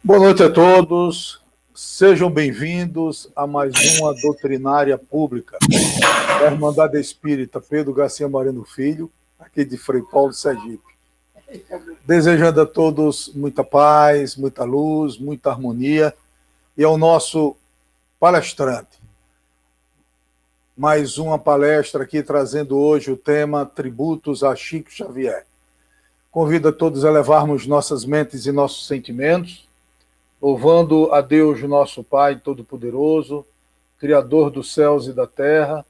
Boa noite a todos, sejam bem-vindos a mais uma doutrinária pública da Irmandade Espírita Pedro Garcia Moreno Filho, aqui de Frei Paulo, Sergipe. Desejando a todos muita paz, muita luz, muita harmonia, e ao nosso palestrante. Mais uma palestra aqui trazendo hoje o tema Tributos a Chico Xavier. Convido a todos a elevarmos nossas mentes e nossos sentimentos, louvando a Deus, nosso Pai Todo-Poderoso, Criador dos céus e da terra,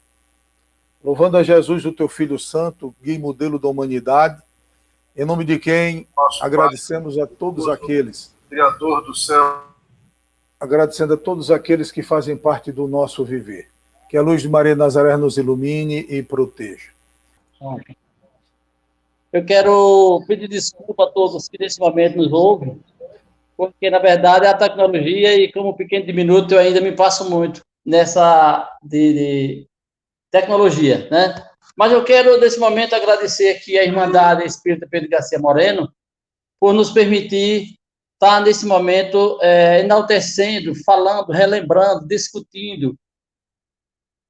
louvando a Jesus, o teu Filho Santo, guia e modelo da humanidade, em nome de quem nosso agradecemos Pai, a todos aqueles, Criador do céu, agradecendo a todos aqueles que fazem parte do nosso viver. Que a luz de Maria Nazaré nos ilumine e proteja. Eu quero pedir desculpa a todos que nesse momento nos ouvem, porque, na verdade, é a tecnologia e, como pequeno diminuto, eu ainda me passo muito nessa de tecnologia, né? Mas eu quero, nesse momento, agradecer aqui a Irmandade Espírita Pedro Garcia Moreno por nos permitir estar, nesse momento, enaltecendo, falando, relembrando, discutindo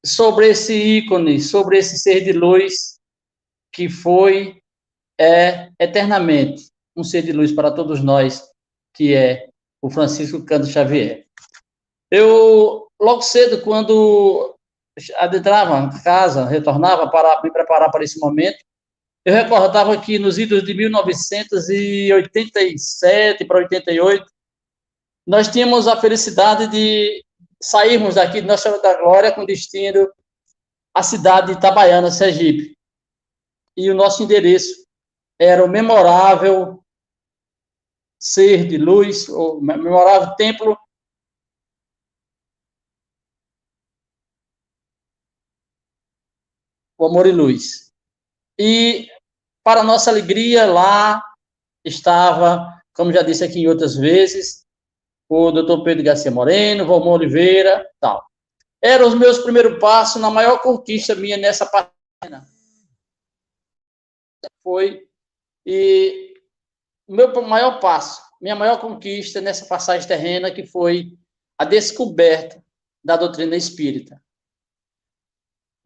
sobre esse ícone, sobre esse ser de luz que foi, eternamente, um ser de luz para todos nós, que é o Francisco Cândido Xavier. Eu, logo cedo, quando adentrava a casa, retornava para me preparar para esse momento, eu recordava que nos idos de 1987 para 88, nós tínhamos a felicidade de sairmos daqui de Nossa Senhora da Glória com destino à cidade de Itabaiana, Sergipe. E o nosso endereço era o memorável ser de luz, o memorável templo o Amor e Luz. E, para nossa alegria, lá estava, como já disse aqui em outras vezes, o Dr. Pedro Garcia Moreno, Valmor Oliveira, tal. Eram os meus primeiros passos na maior conquista minha nessa página. Foi, e o meu maior passo, minha maior conquista nessa passagem terrena, que foi a descoberta da doutrina espírita.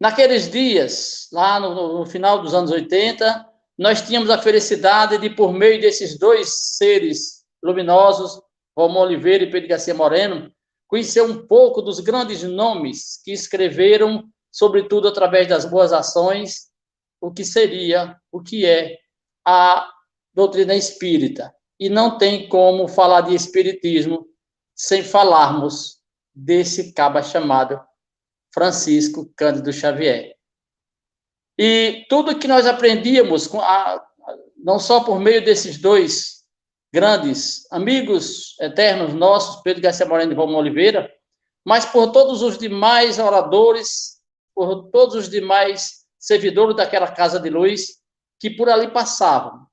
Naqueles dias, lá no final dos anos 80, nós tínhamos a felicidade de, por meio desses dois seres luminosos, Valmor Oliveira e Pedro Garcia Moreno, conhecer um pouco dos grandes nomes que escreveram, sobretudo através das boas ações, o que seria, o que é a doutrina espírita. E não tem como falar de espiritismo sem falarmos desse caba chamado Francisco Cândido Xavier. E tudo que nós aprendíamos, não só por meio desses dois grandes amigos eternos nossos, Pedro Garcia Moreno e Valmor Oliveira, mas por todos os demais oradores, por todos os demais servidores daquela casa de luz que por ali passavam.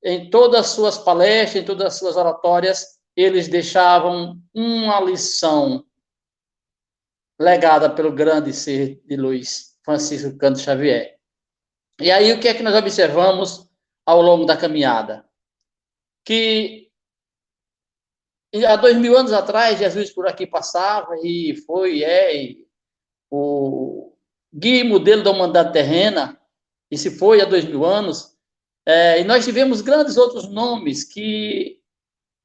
Em todas as suas palestras, em todas as suas oratórias, eles deixavam uma lição legada pelo grande ser de luz, Francisco Cândido Xavier. E aí, o que é que nós observamos ao longo da caminhada? Que há 2000 anos atrás, Jesus por aqui passava e foi, o guia e modelo da humanidade terrena, e se foi há 2000 anos, e nós tivemos grandes outros nomes que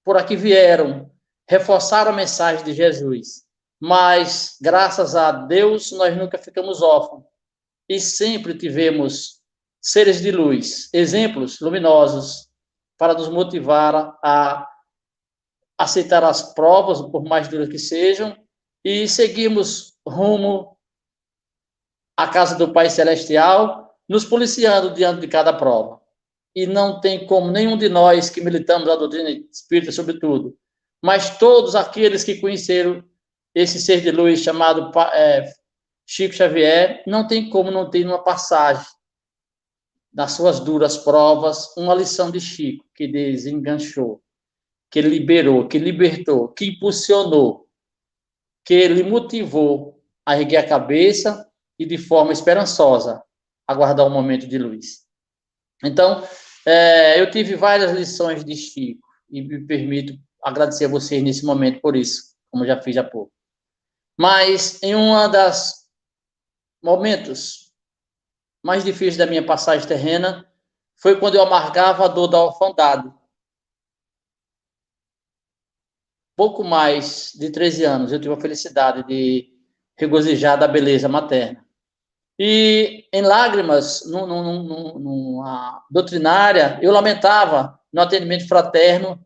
por aqui vieram, reforçaram a mensagem de Jesus. Mas, graças a Deus, nós nunca ficamos órfãos. E sempre tivemos seres de luz, exemplos luminosos, para nos motivar a aceitar as provas, por mais duras que sejam, e seguirmos rumo à casa do Pai Celestial, nos policiando diante de cada prova. E não tem como nenhum de nós que militamos a doutrina espírita, sobretudo, mas todos aqueles que conheceram esse ser de luz chamado Chico Xavier, não tem como não ter uma passagem das suas duras provas, uma lição de Chico, que desenganchou, que liberou, que libertou, que impulsionou, que lhe motivou a erguer a cabeça e, de forma esperançosa, aguardar um momento de luz. Então, eu tive várias lições de Chico, e me permito agradecer a vocês nesse momento por isso, como já fiz há pouco. Mas em um dos momentos mais difíceis da minha passagem terrena foi quando eu amargava a dor da orfandade. Pouco mais de 13 anos, eu tive a felicidade de regozijar da beleza materna. E em lágrimas, numa doutrinária, eu lamentava no atendimento fraterno,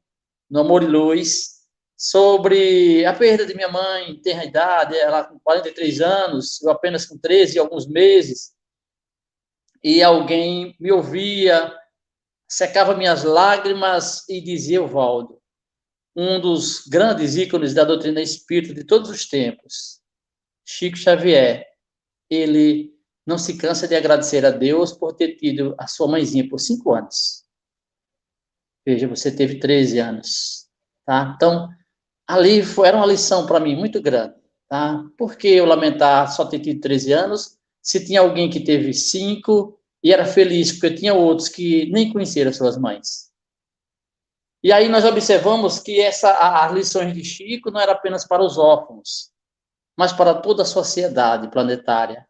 no Amor e Luz, sobre a perda de minha mãe, tenra idade, ela com 43 anos, eu apenas com 13 e alguns meses, e alguém me ouvia, secava minhas lágrimas e dizia: Evaldo, um dos grandes ícones da doutrina espírita de todos os tempos, Chico Xavier, ele não se cansa de agradecer a Deus por ter tido a sua mãezinha por 5 anos. Veja, você teve 13 anos, tá? Então, ali era uma lição para mim muito grande, tá? Por que eu lamentar só ter tido 13 anos, se tinha alguém que teve 5 e era feliz, porque tinha outros que nem conheceram suas mães. E aí nós observamos que as lições de Chico não eram apenas para os órfãos, mas para toda a sociedade planetária.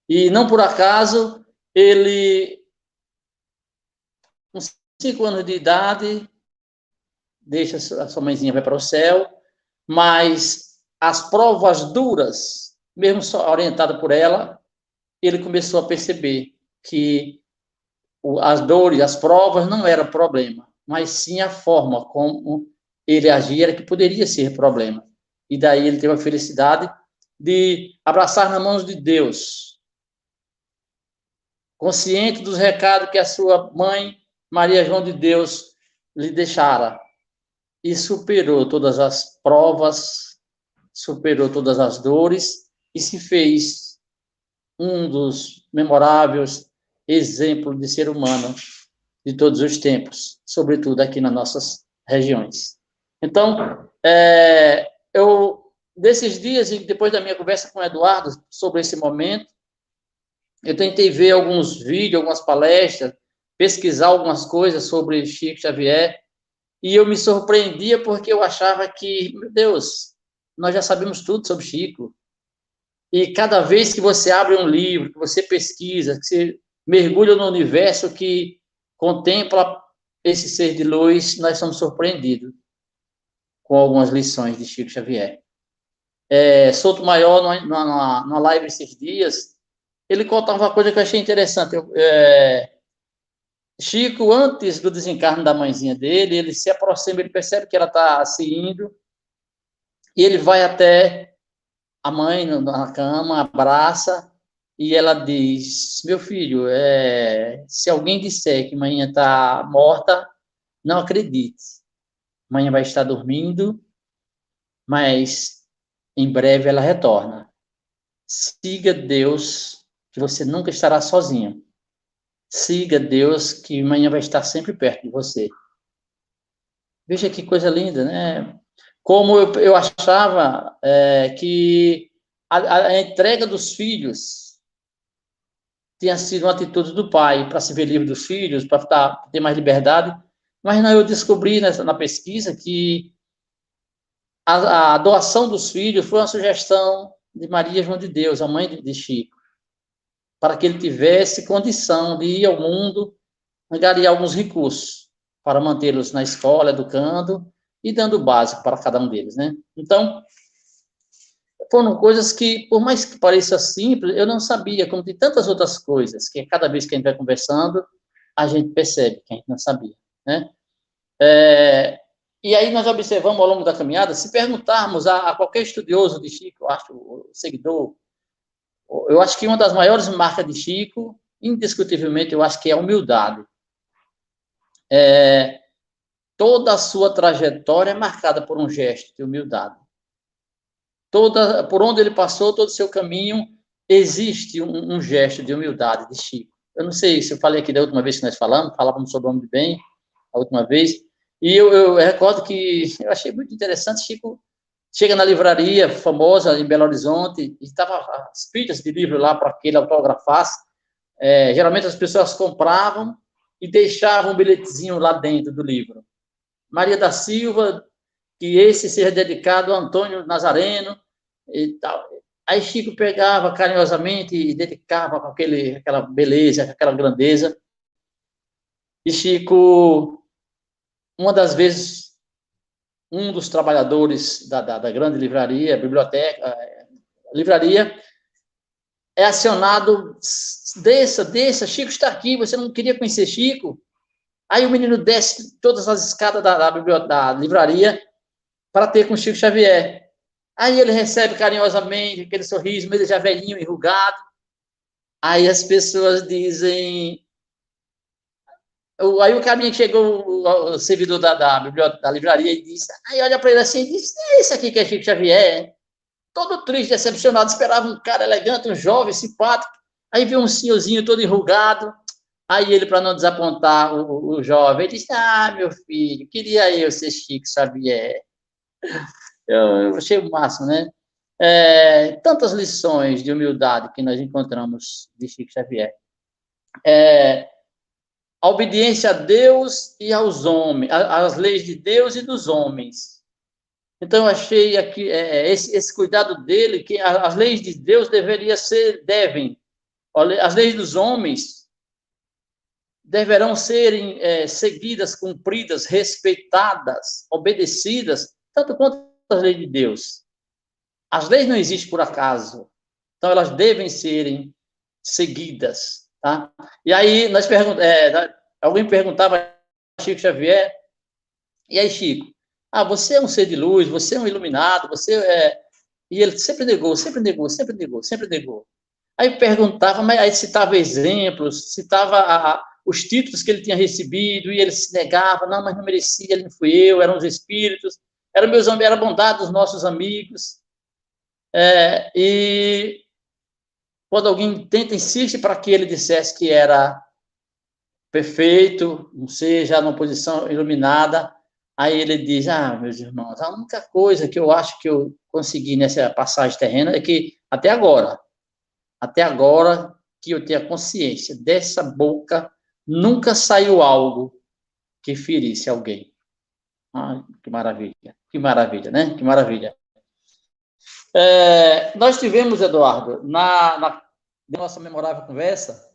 E não por acaso, ele, com 5 anos de idade, deixa a sua mãezinha, vai para o céu, mas as provas duras, mesmo só orientado por ela, ele começou a perceber que as dores, as provas não eram problema, mas sim a forma como ele agia era que poderia ser problema. E daí ele teve a felicidade de abraçar nas mãos de Deus, consciente dos recados que a sua mãe, Maria João de Deus, lhe deixara. E superou todas as provas, superou todas as dores e se fez um dos memoráveis exemplos de ser humano de todos os tempos, sobretudo aqui nas nossas regiões. Então, desses dias, e depois da minha conversa com o Eduardo sobre esse momento, eu tentei ver alguns vídeos, algumas palestras, pesquisar algumas coisas sobre Chico Xavier, e eu me surpreendia porque eu achava que, meu Deus, nós já sabemos tudo sobre Chico. E cada vez que você abre um livro, que você pesquisa, que você mergulha no universo que contempla esse ser de luz, nós somos surpreendidos com algumas lições de Chico Xavier. Souto Maior, numa live esses dias, ele contava uma coisa que eu achei interessante. Chico, antes do desencarne da mãezinha dele, ele se aproxima, ele percebe que ela está se indo, e ele vai até a mãe na cama, abraça, e ela diz: meu filho, se alguém disser que mãe está morta, não acredite. Mãe vai estar dormindo, mas em breve ela retorna. Siga Deus, que você nunca estará sozinho. Siga Deus, que amanhã vai estar sempre perto de você. Veja que coisa linda, né? Como eu achava que a entrega dos filhos tinha sido uma atitude do pai para se ver livre dos filhos, para ter mais liberdade, mas não, eu descobri na pesquisa que a doação dos filhos foi uma sugestão de Maria João de Deus, a mãe de Chico, para que ele tivesse condição de ir ao mundo, angariar alguns recursos para mantê-los na escola, educando e dando o básico para cada um deles, né? Então, foram coisas que, por mais que pareça simples, eu não sabia, como tem tantas outras coisas, que cada vez que a gente vai conversando, a gente percebe que a gente não sabia, né? E aí nós observamos ao longo da caminhada, se perguntarmos a qualquer estudioso de Chico, eu acho, seguidor, eu acho que uma das maiores marcas de Chico, indiscutivelmente, eu acho que é a humildade. Toda a sua trajetória é marcada por um gesto de humildade. Por onde ele passou, todo o seu caminho, existe um gesto de humildade de Chico. Eu não sei se eu falei aqui da última vez que nós falávamos sobre o homem de bem, a última vez, e eu recordo que eu achei muito interessante. Chico chega na livraria famosa em Belo Horizonte, e estava as pilhas de livro lá para que ele autografasse. Geralmente as pessoas compravam e deixavam um bilhetezinho lá dentro do livro. Maria da Silva, que esse seja dedicado a Antônio Nazareno e tal. Aí Chico pegava carinhosamente e dedicava com aquela beleza, aquela grandeza. E Chico, uma das vezes, um dos trabalhadores da grande livraria, biblioteca, livraria, é acionado, desça, Chico está aqui, você não queria conhecer Chico? Aí o menino desce todas as escadas da livraria para ter com Chico Xavier. Aí ele recebe carinhosamente aquele sorriso, mas ele já velhinho, enrugado. Aí as pessoas dizem... Aí o caminho que chegou, o servidor da livraria, e disse... Aí olha para ele assim e diz, é esse aqui que é Chico Xavier. Todo triste, decepcionado, esperava um cara elegante, um jovem, simpático. Aí viu um senhorzinho todo enrugado. Aí ele, para não desapontar o jovem, ele disse, meu filho, queria eu ser Chico Xavier. Eu achei o máximo, né? Tantas lições de humildade que nós encontramos de Chico Xavier. A obediência a Deus e aos homens, às leis de Deus e dos homens. Então, eu achei aqui esse cuidado dele, que as leis de Deus devem, as leis dos homens deverão serem seguidas, cumpridas, respeitadas, obedecidas, tanto quanto as leis de Deus. As leis não existem por acaso, então elas devem serem seguidas, tá? E aí alguém perguntava a Chico Xavier, e aí Chico, você é um ser de luz, você é um iluminado, e ele sempre negou. Aí perguntava, mas aí citava exemplos, citava os títulos que ele tinha recebido, e ele se negava, não, mas não merecia, ele não fui eu, eram os espíritos, era a bondade dos nossos amigos. E quando alguém insiste para que ele dissesse que era perfeito, não seja numa posição iluminada, aí ele diz, meus irmãos, a única coisa que eu acho que eu consegui nessa passagem terrena é que, até agora que eu tenho a consciência, dessa boca nunca saiu algo que ferisse alguém. Que maravilha, né? Que maravilha. Nós tivemos, Eduardo, na nossa memorável conversa,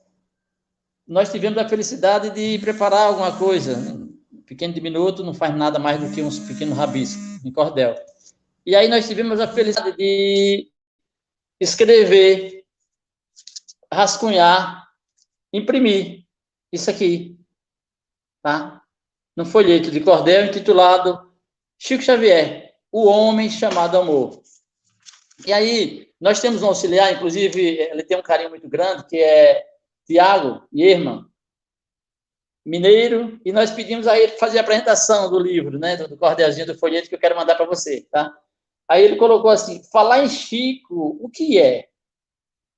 nós tivemos a felicidade de preparar alguma coisa. Um pequeno diminuto não faz nada mais do que uns pequenos rabiscos em cordel. E aí nós tivemos a felicidade de escrever, rascunhar, imprimir isso aqui, tá? Num folheto de cordel intitulado Chico Xavier, o homem chamado amor. E aí nós temos um auxiliar, inclusive ele tem um carinho muito grande, que é Tiago Yerman, mineiro, e nós pedimos a ele fazer a apresentação do livro, né, do cordelzinho do folheto que eu quero mandar para você, tá? Aí ele colocou assim, falar em Chico, o que é?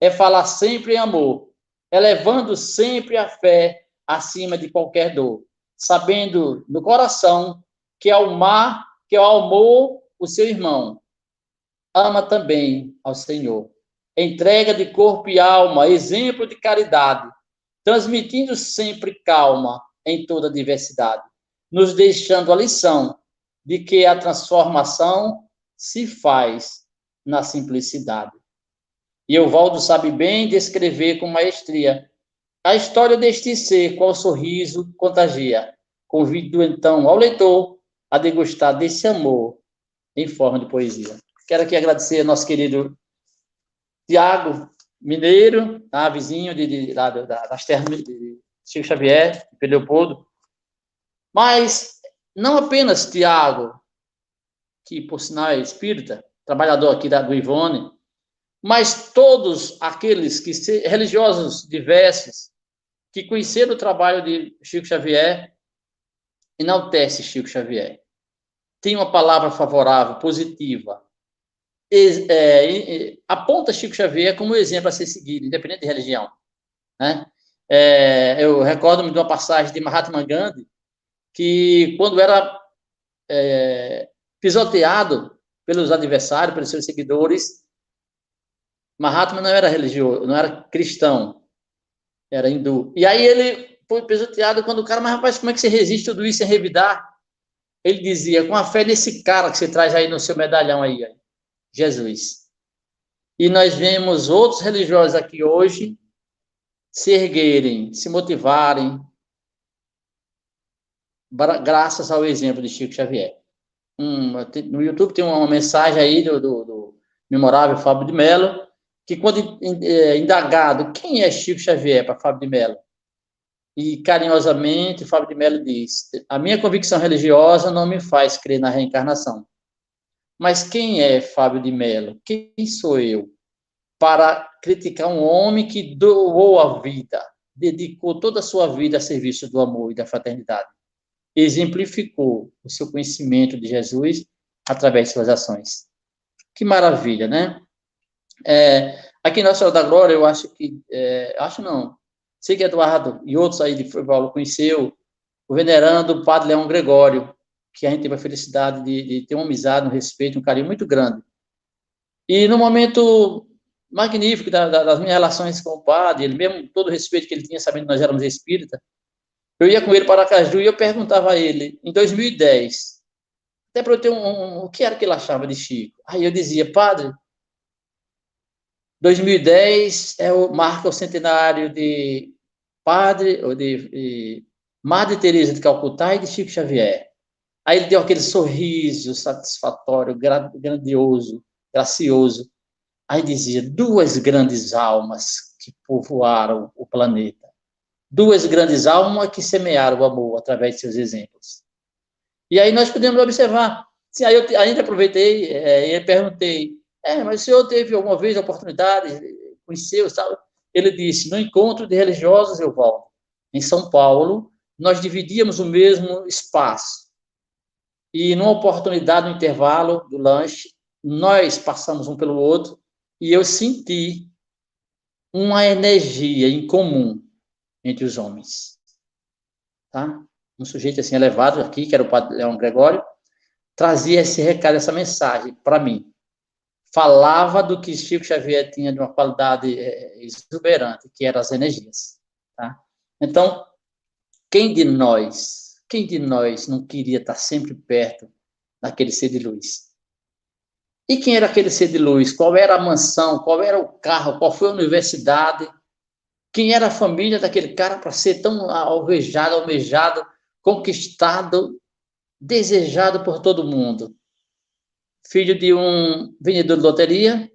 É falar sempre em amor, elevando sempre a fé acima de qualquer dor, sabendo no coração que ao amor o seu irmão, ama também ao Senhor. Entrega de corpo e alma, exemplo de caridade, transmitindo sempre calma em toda diversidade, nos deixando a lição de que a transformação se faz na simplicidade. E Evaldo sabe bem descrever com maestria a história deste ser, qual sorriso contagia. Convido, então, ao leitor a degustar desse amor em forma de poesia. Quero aqui agradecer ao nosso querido Tiago Mineiro, vizinho das terras de Chico Xavier, de Pedro Leopoldo. Mas não apenas Tiago, que por sinal é espírita, trabalhador aqui do Ivone, mas todos aqueles religiosos diversos que conheceram o trabalho de Chico Xavier, enaltece Chico Xavier. Tem uma palavra favorável, positiva. Aponta Chico Xavier como exemplo a ser seguido, independente de religião. Né? Eu recordo-me de uma passagem de Mahatma Gandhi, que quando era pisoteado pelos adversários, pelos seus seguidores, Mahatma não era religioso, não era cristão, era hindu. E aí ele foi pisoteado quando o cara, mas rapaz, como é que você resiste tudo isso sem revidar? ele dizia, com a fé nesse cara que você traz aí no seu medalhão aí, Jesus. E nós vemos outros religiosos aqui hoje se erguerem, se motivarem, graças ao exemplo de Chico Xavier. No YouTube tem uma mensagem aí do memorável Fábio de Mello, que quando indagado quem é Chico Xavier para Fábio de Mello, e carinhosamente Fábio de Mello diz, a minha convicção religiosa não me faz crer na reencarnação. Mas quem é Fábio de Mello? Quem sou eu para criticar um homem que doou a vida, dedicou toda a sua vida a serviço do amor e da fraternidade? Exemplificou o seu conhecimento de Jesus através de suas ações. Que maravilha, né? Aqui em Nossa Senhora da Glória, eu acho que... acho não. Sei que Eduardo e outros aí de Paulo conheceu o venerando Padre Leão Gregório, que a gente teve a felicidade de ter uma amizade, um respeito, um carinho muito grande. E no momento magnífico das minhas relações com o padre, ele mesmo, todo o respeito que ele tinha, sabendo que nós éramos espíritas, eu ia com ele para Aracaju e eu perguntava a ele, em 2010, até para eu ter o que era que ele achava de Chico. Aí eu dizia, padre, 2010 marca o centenário de padre, ou de Madre Teresa de Calcutá e de Chico Xavier. Aí ele deu aquele sorriso satisfatório, grandioso, gracioso. Aí dizia, duas grandes almas que povoaram o planeta. Duas grandes almas que semearam o amor através de seus exemplos. E aí nós podemos observar. Sim, aí eu ainda aproveitei e perguntei, mas o senhor teve alguma vez a oportunidade, conheceu, sabe? Ele disse, no encontro de religiosos, eu volto. Em São Paulo, nós dividíamos o mesmo espaço. E numa oportunidade, no intervalo do lanche, nós passamos um pelo outro e eu senti uma energia em comum entre os homens. Tá? Um sujeito assim elevado aqui, que era o Padre Leão Gregório, trazia esse recado, essa mensagem para mim. Falava do que Chico Xavier tinha de uma qualidade exuberante, que eram as energias. Tá? Então, quem de nós não queria estar sempre perto daquele ser de luz? E quem era aquele ser de luz? Qual era a mansão? Qual era o carro? Qual foi a universidade? Quem era a família daquele cara para ser tão almejado, conquistado, desejado por todo mundo? Filho de um vendedor de loteria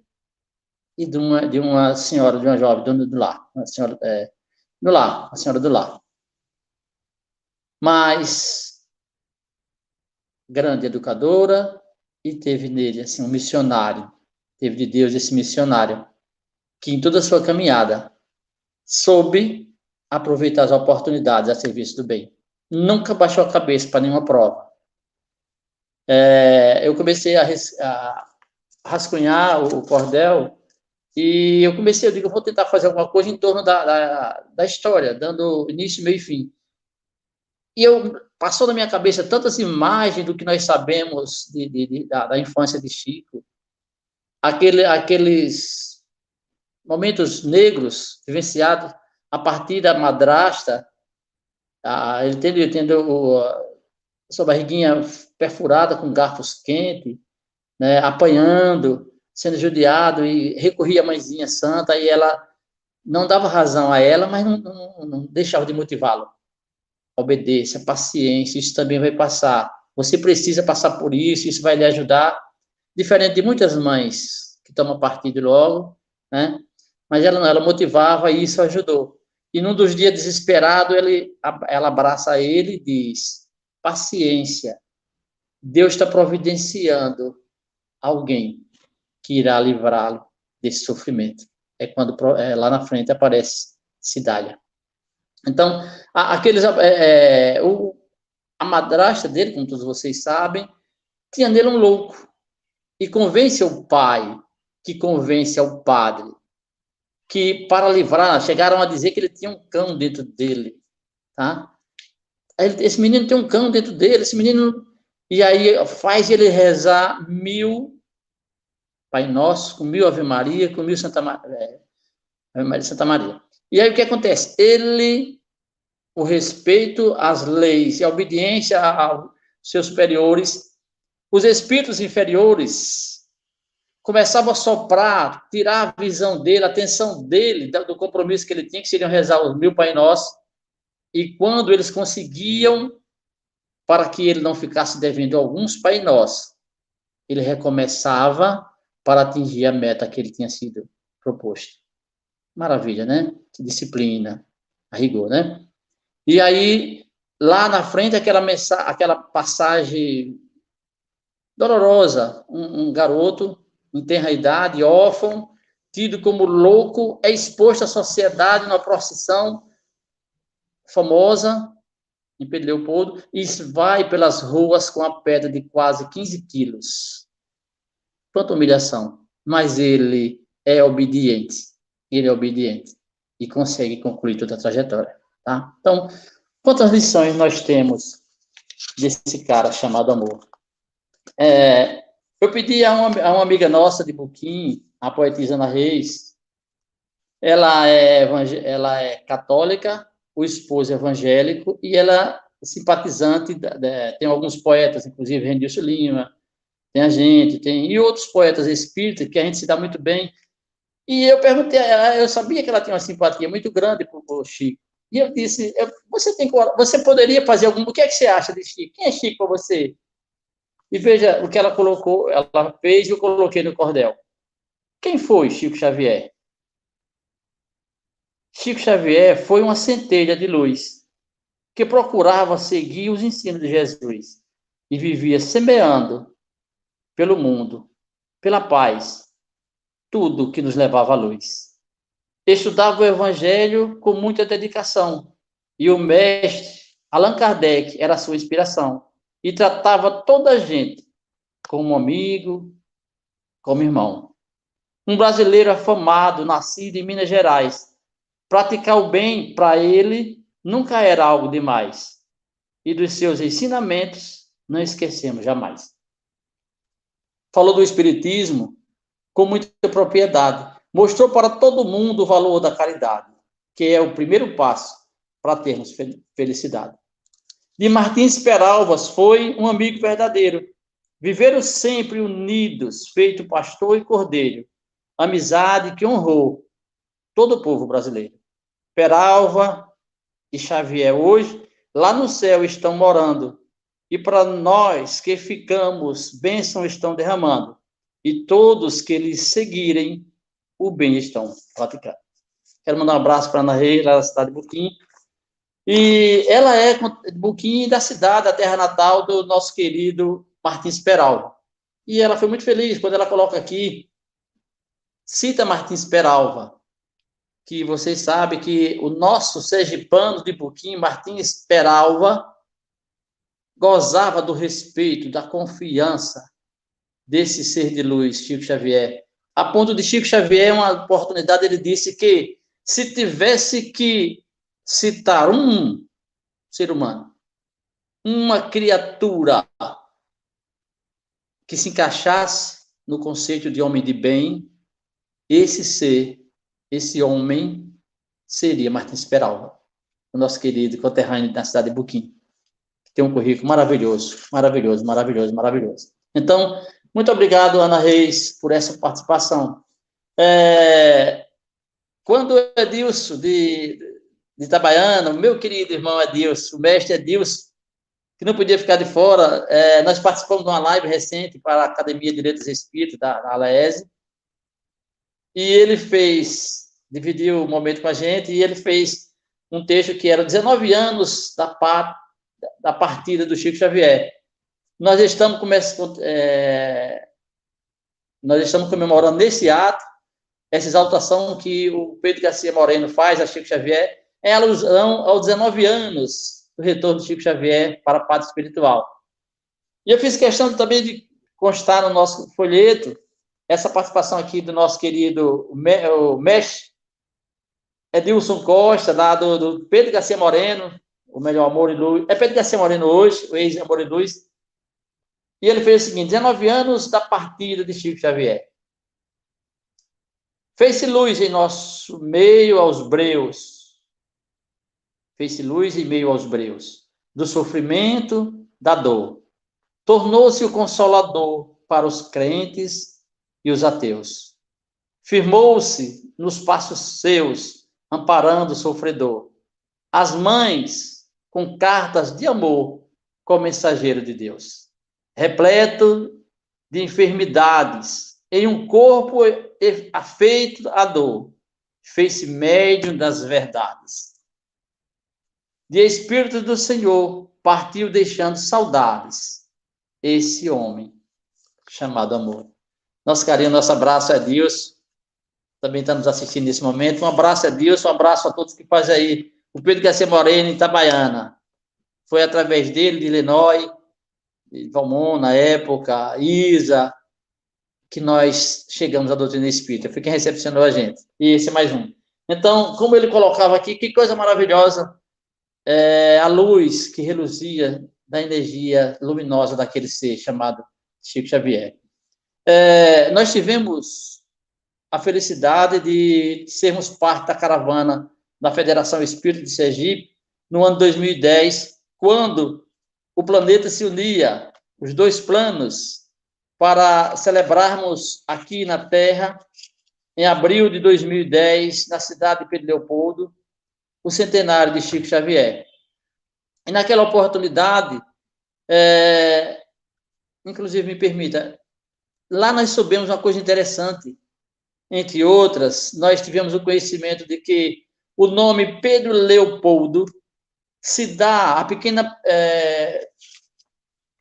e de uma senhora, de uma jovem, dona do lar, uma senhora do lar, a senhora do lar. Mas grande educadora, e teve nele assim um missionário, teve de Deus esse missionário, que em toda a sua caminhada soube aproveitar as oportunidades a serviço do bem. Nunca baixou a cabeça para nenhuma prova. Eu comecei a rascunhar o cordel e eu digo, eu vou tentar fazer alguma coisa em torno da história, dando início, meio e fim. E passou na minha cabeça tantas imagens do que nós sabemos da infância de Chico, aqueles momentos negros vivenciados a partir da madrasta, ele tendo sua barriguinha perfurada com garfos quentes, né, apanhando, sendo judiado, e recorria à mãezinha santa, e ela não dava razão a ela, mas não deixava de motivá-lo. Obedeça, paciência, isso também vai passar. Você precisa passar por isso vai lhe ajudar. Diferente de muitas mães que tomam partido logo, né? Mas ela motivava e isso ajudou. E num dos dias desesperado, ela abraça ele e diz, paciência, Deus está providenciando alguém que irá livrá-lo desse sofrimento. É quando lá na frente aparece Cidália. Então, a madrasta dele, como todos vocês sabem, tinha nele um louco. E convence o pai, que convence ao padre, que para livrar, chegaram a dizer que ele tinha um cão dentro dele. Tá? Esse menino tem um cão dentro dele, esse menino... E aí faz ele rezar 1000 Pai Nosso, com 1000 Ave Maria, com 1000 Santa Maria. E aí o que acontece? O respeito às leis e a obediência seus superiores, os espíritos inferiores começavam a soprar, tirar a visão dele, a atenção dele, do compromisso que ele tinha, que seriam rezar os 1000 Pai Nosso, e quando eles conseguiam, para que ele não ficasse devendo alguns Pai Nosso, ele recomeçava para atingir a meta que ele tinha sido proposto. Maravilha, né? Que disciplina, a rigor, né? E aí, lá na frente, aquela passagem dolorosa, um garoto em tenra idade, órfão, tido como louco, é exposto à sociedade numa procissão famosa, em Pedro Leopoldo, e vai pelas ruas com a pedra de quase 15 quilos. Quanta humilhação. Mas ele é obediente. Ele é obediente. E consegue concluir toda a trajetória. Tá? Então, quantas lições nós temos desse cara chamado amor? Eu pedi a uma amiga nossa de Buquim, a poetisa Ana Reis, ela é católica, o esposo é evangélico, e ela é simpatizante, tem alguns poetas, inclusive Rendilson Lima, tem a gente, e outros poetas espíritas, que a gente se dá muito bem. E eu perguntei a ela, eu sabia que ela tinha uma simpatia muito grande por Chico. E eu disse, você poderia fazer o que é que você acha de Chico? Quem é Chico para você? E veja o que ela colocou, ela fez e eu coloquei no cordel. Quem foi Chico Xavier? Chico Xavier foi uma centelha de luz que procurava seguir os ensinos de Jesus e vivia semeando pelo mundo, pela paz, tudo que nos levava à luz. Estudava o Evangelho com muita dedicação e o mestre Allan Kardec era a sua inspiração e tratava toda a gente como amigo, como irmão. Um brasileiro afamado, nascido em Minas Gerais, praticar o bem para ele nunca era algo demais. E dos seus ensinamentos não esquecemos jamais. Falou do Espiritismo com muita propriedade. Mostrou para todo mundo o valor da caridade, que é o primeiro passo para termos felicidade. De Martins Peralvas foi um amigo verdadeiro. Viveram sempre unidos, feito pastor e cordeiro. Amizade que honrou todo o povo brasileiro. Peralva e Xavier hoje, lá no céu estão morando. E para nós que ficamos, bênção estão derramando. E todos que eles seguirem, o bem estão praticando. Quero mandar um abraço para a Ana Reis, lá da cidade de Buquim. E ela é de Buquim, da cidade, da terra natal do nosso querido Martins Peralva. E ela foi muito feliz quando ela coloca aqui, cita Martins Peralva, que vocês sabem que o nosso sergipano de Buquim, Martins Peralva, gozava do respeito, da confiança desse ser de luz, Chico Xavier. A ponto de Chico Xavier, uma oportunidade, ele disse que se tivesse que citar um ser humano, uma criatura que se encaixasse no conceito de homem de bem, esse ser, esse homem, seria Martins Peralva, o nosso querido conterrâneo da cidade de Buquim, que tem um currículo maravilhoso, maravilhoso, maravilhoso, maravilhoso. Então, muito obrigado, Ana Reis, por essa participação. Quando Edilson, de Itabaiana, meu querido irmão Edilson, o mestre Edilson, que não podia ficar de fora, nós participamos de uma live recente para a Academia de Letras Espíritas, da ALESE, e ele dividiu o momento com a gente, e ele fez um texto que era 19 anos da partida do Chico Xavier. Nós estamos comemorando nesse ato essa exaltação que o Pedro Garcia Moreno faz a Chico Xavier, em alusão aos 19 anos do retorno de Chico Xavier para a pátria espiritual. E eu fiz questão também de constar no nosso folheto essa participação aqui do nosso querido o mestre Edilson Costa, lá do Pedro Garcia Moreno, o melhor Amor e Luz. É Pedro Garcia Moreno hoje, o ex-Amor e Luz. E ele fez o seguinte: 19 anos da partida de Chico Xavier. Fez-se luz em nosso meio aos breus. Fez-se luz em meio aos breus. Do sofrimento, da dor. tornou-se o consolador para os crentes e os ateus. Firmou-se nos passos seus, amparando o sofredor. As mães, com cartas de amor, como mensageiro de Deus. Repleto de enfermidades, em um corpo afeito à dor, fez-se médium das verdades. De Espírito do Senhor, partiu deixando saudades. Esse homem, chamado amor. Nosso carinho, nosso abraço a Deus. Também estamos assistindo nesse momento. Um abraço a Deus, um abraço a todos que fazem aí. O Pedro Garcia Moreno, em Itabaiana. Foi através dele, de Illinois, de Valmont, na época, Isa, que nós chegamos à doutrina espírita. Foi quem recepcionou a gente. E esse é mais um. Então, como ele colocava aqui, que coisa maravilhosa, a luz que reluzia da energia luminosa daquele ser chamado Chico Xavier. Nós tivemos a felicidade de sermos parte da caravana da Federação Espírita de Sergipe no ano 2010, quando o planeta se unia, os dois planos, para celebrarmos aqui na Terra, em abril de 2010, na cidade de Pedro Leopoldo, o centenário de Chico Xavier. E naquela oportunidade, inclusive, me permita, lá nós soubemos uma coisa interessante. Entre outras, nós tivemos o conhecimento de que o nome Pedro Leopoldo se dá à pequena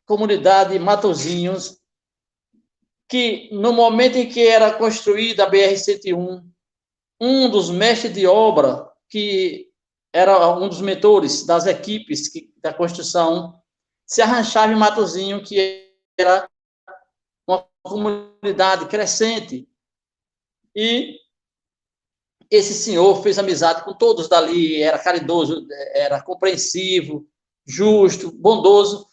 comunidade Matozinhos, que no momento em que era construída a BR-101, um dos mestres de obra, que era um dos mentores das equipes da construção, se arranchava em Matozinho, que era uma comunidade crescente. E esse senhor fez amizade com todos dali, era caridoso, era compreensivo, justo, bondoso.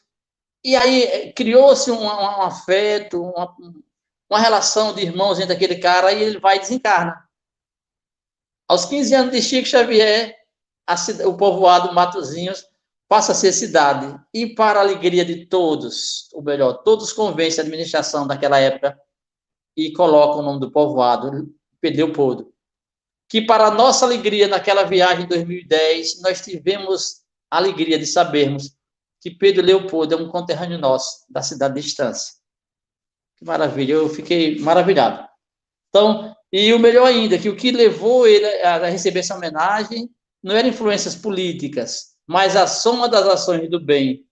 E aí criou-se um afeto, uma relação de irmãos entre aquele cara, e ele vai e desencarna. Aos 15 anos de Chico Xavier, o povoado Matozinhos passa a ser cidade. E, para a alegria de todos, ou melhor, todos convencem a administração daquela época e colocam o nome do povoado, Pedro Leopoldo. Que, para a nossa alegria, naquela viagem em 2010, nós tivemos a alegria de sabermos que Pedro Leopoldo é um conterrâneo nosso, da cidade de Estância. Que maravilha, eu fiquei maravilhado. Então, e o melhor ainda, que o que levou ele a receber essa homenagem não eram influências políticas, mas a soma das ações do bem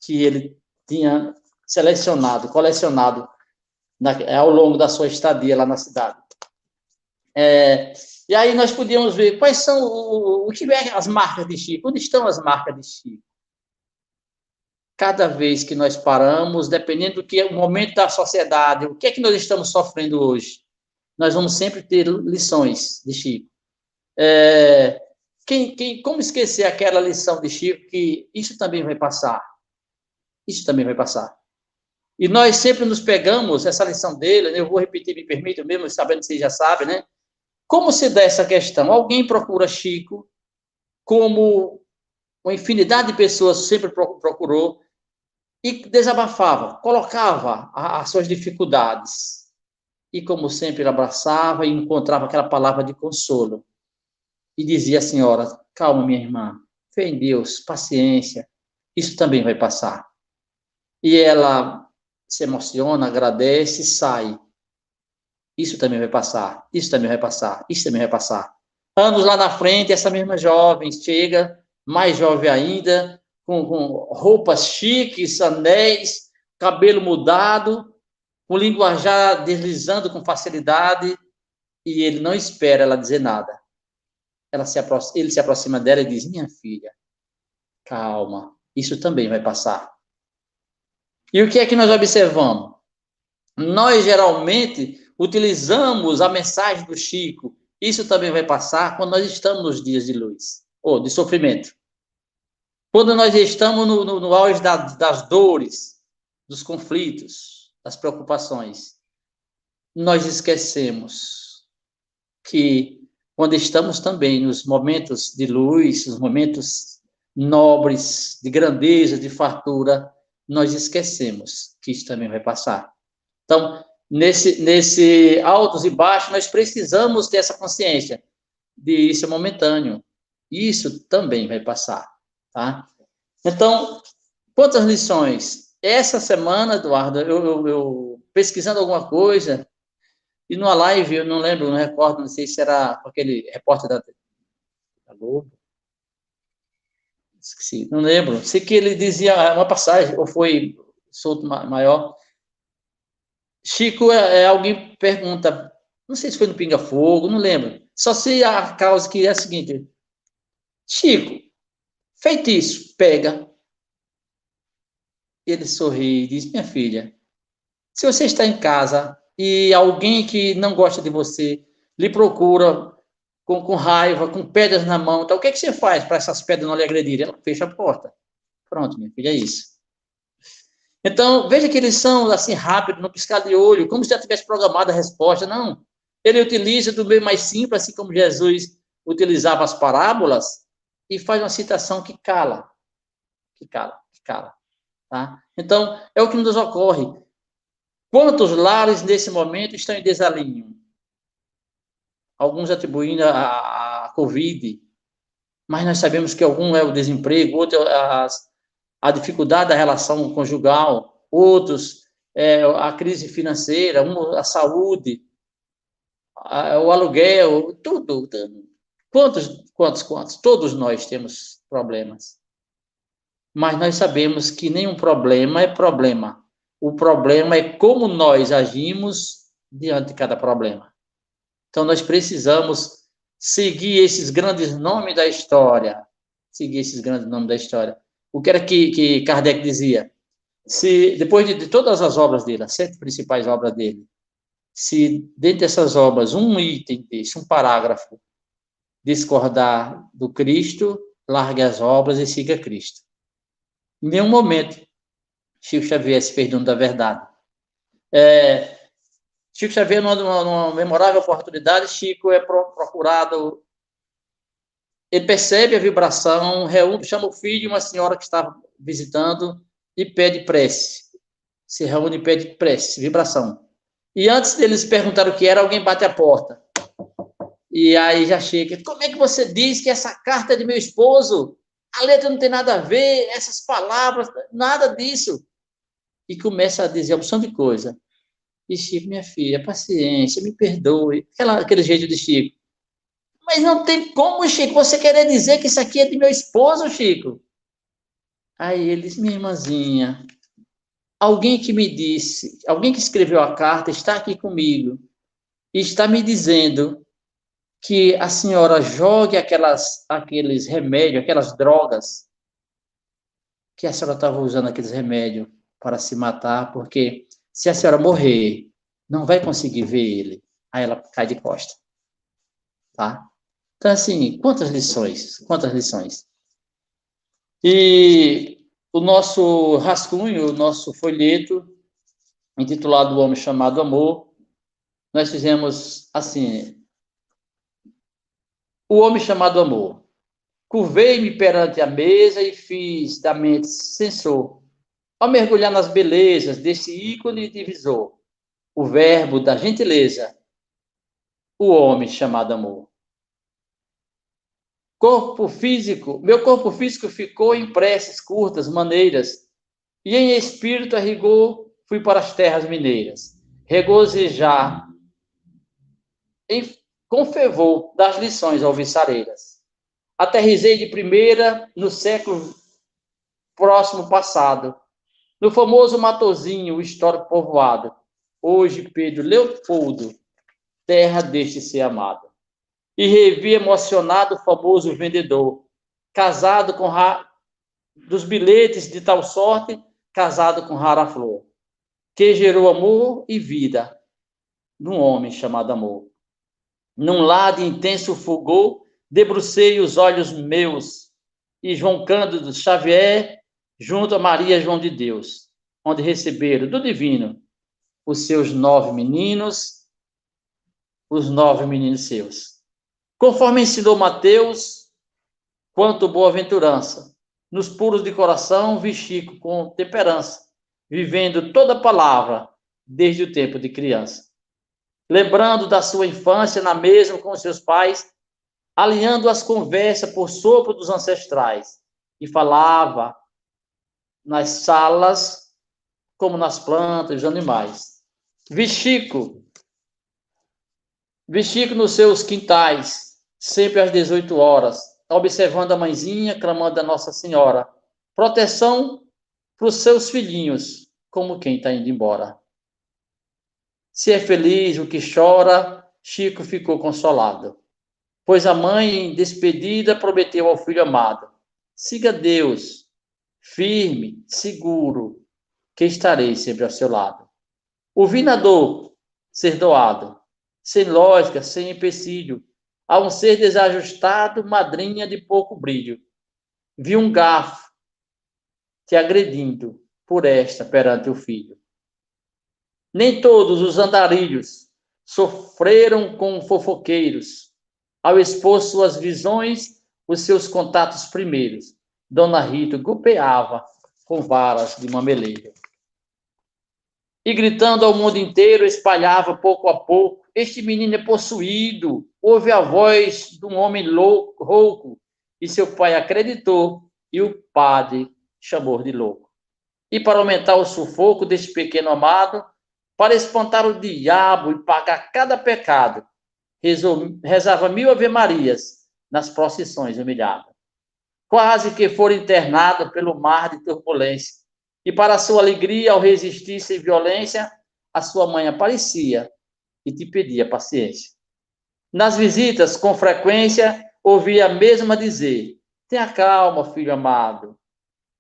que ele tinha selecionado, colecionado ao longo da sua estadia lá na cidade. E aí nós podíamos ver quais são o que é as marcas de Chico, onde estão as marcas de Chico. Cada vez que nós paramos, dependendo do que é o momento da sociedade, o que é que nós estamos sofrendo hoje, nós vamos sempre ter lições de Chico. Como esquecer aquela lição de Chico, que isso também vai passar? Isso também vai passar. E nós sempre nos pegamos essa lição dele, né? Eu vou repetir, me permite, mesmo sabendo que vocês já sabem, né? Como se dá essa questão? Alguém procura Chico, como uma infinidade de pessoas sempre procurou, e desabafava, colocava as suas dificuldades. E, como sempre, ele abraçava e encontrava aquela palavra de consolo. E dizia à senhora: calma, minha irmã, fé em Deus, paciência, isso também vai passar. E ela se emociona, agradece e sai. Isso também vai passar, isso também vai passar, isso também vai passar. Anos lá na frente, essa mesma jovem chega, mais jovem ainda, com roupas chiques, anéis, cabelo mudado, com linguajar deslizando com facilidade, e ele não espera ela dizer nada. Ele se aproxima dela e diz: minha filha, calma, isso também vai passar. E o que é que nós observamos? Nós, geralmente, utilizamos a mensagem do Chico, isso também vai passar, quando nós estamos nos dias de luz, ou de sofrimento. Quando nós estamos no auge das dores, dos conflitos, das preocupações, nós esquecemos que, quando estamos também nos momentos de luz, nos momentos nobres, de grandeza, de fartura, nós esquecemos que isso também vai passar. Então, nesse altos e baixos, nós precisamos ter essa consciência de isso é momentâneo. Isso também vai passar, tá? Então, quantas lições? Essa semana, Eduardo, eu pesquisando alguma coisa, e numa live, eu não lembro, não recordo, não sei se era aquele repórter da Globo, esqueci, não lembro. Sei que ele dizia uma passagem, ou foi solto maior. Chico, alguém pergunta, não sei se foi no Pinga Fogo, não lembro. Só sei a causa que é a seguinte: Chico, feitiço, pega. Ele sorri e diz: minha filha, se você está em casa e alguém que não gosta de você lhe procura com raiva, com pedras na mão, então, o que você faz para essas pedras não lhe agredirem? Ela fecha a porta. Pronto, minha filha, é isso. Então, veja que eles são assim rápidos, no piscar de olho, como se já tivesse programado a resposta. Não. Ele utiliza do meio mais simples, assim como Jesus utilizava as parábolas, e faz uma citação que cala. Que cala, que cala. Tá? Então, é o que nos ocorre. Quantos lares, nesse momento, estão em desalinho? Alguns atribuindo a Covid, mas nós sabemos que algum é o desemprego, outro é a dificuldade da relação conjugal, outros a crise financeira, a saúde, o aluguel, tudo. Quantos? Todos nós temos problemas. Mas nós sabemos que nenhum problema é problema. O problema é como nós agimos diante de cada problema. Então, nós precisamos seguir esses grandes nomes da história. O que era que Kardec dizia? Se, depois de todas as obras dele, as 7 principais obras dele, se dentro dessas obras um item desse, um parágrafo, discordar do Cristo, largue as obras e siga Cristo. Em nenhum momento Chico Xavier se fez dono da verdade. Chico Xavier, numa memorável oportunidade, Chico é procurado, ele percebe a vibração, chama o filho de uma senhora que estava visitando e pede prece. Se reúne e pede prece, vibração. E antes deles perguntar o que era, alguém bate a porta. E aí já chega: como é que você diz que essa carta é de meu esposo? A letra não tem nada a ver, essas palavras, nada disso. E começa a dizer uma opção de coisa. E Chico, minha filha, paciência, me perdoe. Aquele jeito de Chico. Mas não tem como, Chico, você querer dizer que isso aqui é de meu esposo, Chico. Aí ele disse: minha irmãzinha, alguém que me disse, alguém que escreveu a carta está aqui comigo e está me dizendo que a senhora jogue aqueles remédios, aquelas drogas, que a senhora estava usando aqueles remédios para se matar, porque se a senhora morrer, não vai conseguir ver ele. Aí ela cai de costa. Tá? Então, assim, quantas lições? E o nosso rascunho, o nosso folheto, intitulado O Homem Chamado Amor, nós fizemos assim: O Homem Chamado Amor. Curvei-me perante a mesa e fiz da mente sensor, ao mergulhar nas belezas desse ícone divisor, o verbo da gentileza, o homem chamado amor. Meu corpo físico ficou em preces curtas, maneiras, e em espírito a rigor fui para as terras mineiras, regozijar com fervor das lições alviçareiras. Aterrisei de primeira no século próximo passado, no famoso Matozinho, o histórico povoado, hoje Pedro Leopoldo, terra deste ser amado. E revi emocionado o famoso vendedor, casado com dos bilhetes de tal sorte, casado com rara flor, que gerou amor e vida num homem chamado amor. Num lar de intenso fulgor, debrucei os olhos meus e João Cândido Xavier junto a Maria João de Deus, onde receberam do divino os seus 9 meninos, os 9 meninos seus. Conforme ensinou Mateus, quanto boa-aventurança, nos puros de coração, vi Chico com temperança, vivendo toda palavra desde o tempo de criança. Lembrando da sua infância na mesma com os seus pais, alinhando as conversas por sopro dos ancestrais, e falava nas salas como nas plantas e os animais. Vi Chico nos seus quintais, sempre às 18 horas, observando a mãezinha, clamando a Nossa Senhora. Proteção para os seus filhinhos, como quem está indo embora. Se é feliz o que chora, Chico ficou consolado, pois a mãe, despedida, prometeu ao filho amado: siga Deus, firme, seguro, que estarei sempre ao seu lado. Ouvi na dor ser doado, sem lógica, sem empecilho, a um ser desajustado, madrinha de pouco brilho. Vi um garfo te agredindo por esta perante o filho. Nem todos os andarilhos sofreram com fofoqueiros, ao expor suas visões, os seus contatos primeiros. Dona Rita golpeava com varas de mameleiro. E gritando ao mundo inteiro, espalhava pouco a pouco: este menino é possuído. Ouve a voz de um homem rouco, e seu pai acreditou, e o padre chamou de louco. E para aumentar o sufoco deste pequeno amado, para espantar o diabo e pagar cada pecado, rezava 1000 ave-marias nas procissões humilhado. Quase que for internado pelo mar de turbulência. E para sua alegria, ao resistir sem violência, a sua mãe aparecia e te pedia paciência. Nas visitas, com frequência, ouvia a mesma dizer: tenha calma, filho amado,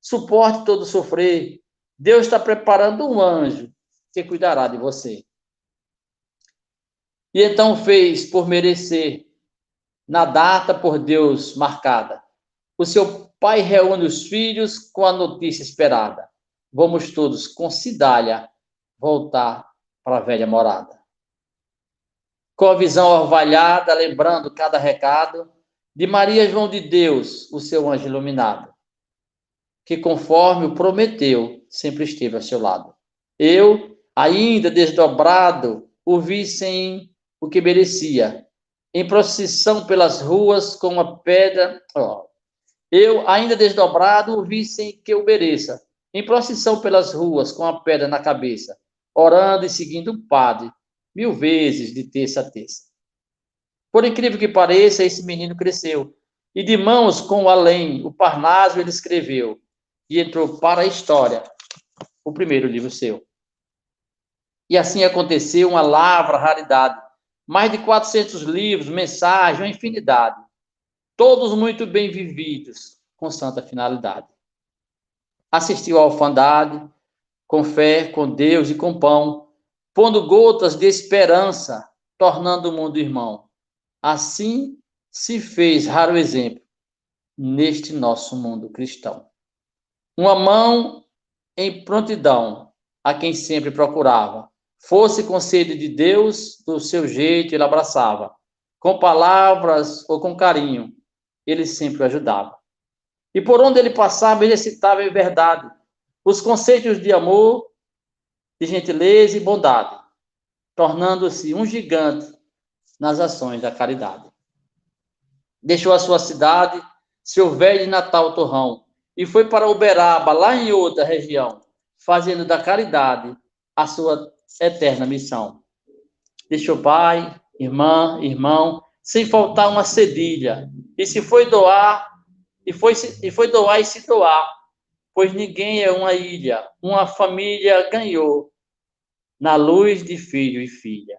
suporte todo sofrer, Deus está preparando um anjo que cuidará de você. E então fez por merecer, na data por Deus marcada. O seu pai reúne os filhos com a notícia esperada: vamos todos com Cidália voltar para a velha morada. Com a visão orvalhada, lembrando cada recado de Maria João de Deus, o seu anjo iluminado, que conforme o prometeu, sempre esteve ao seu lado. Eu, ainda desdobrado, o vi sem o que merecia, em procissão pelas ruas com uma pedra. Eu, ainda desdobrado, o vi sem que eu mereça, em procissão pelas ruas com a pedra na cabeça, orando e seguindo o padre, 1000 vezes de terça a terça. Por incrível que pareça, esse menino cresceu, e de mãos com o além, o Parnaso ele escreveu, e entrou para a história o primeiro livro seu. E assim aconteceu, uma lavra raridade, mais de 400 livros, mensagens, uma infinidade, todos muito bem vividos, com santa finalidade. Assistiu à orfandade, com fé, com Deus e com pão, pondo gotas de esperança, tornando o mundo irmão. Assim se fez raro exemplo neste nosso mundo cristão. Uma mão em prontidão a quem sempre procurava. Fosse com sede de Deus, do seu jeito ele abraçava. Com palavras ou com carinho, ele sempre o ajudava. E por onde ele passava, ele citava em verdade os conceitos de amor, de gentileza e bondade, tornando-se um gigante nas ações da caridade. Deixou a sua cidade, seu velho e natal torrão, e foi para Uberaba, lá em outra região, fazendo da caridade a sua eterna missão. Deixou pai, irmã, irmão, sem faltar uma cedilha, e se foi doar, e foi doar e se doar, pois ninguém é uma ilha, uma família ganhou, na luz de filho e filha.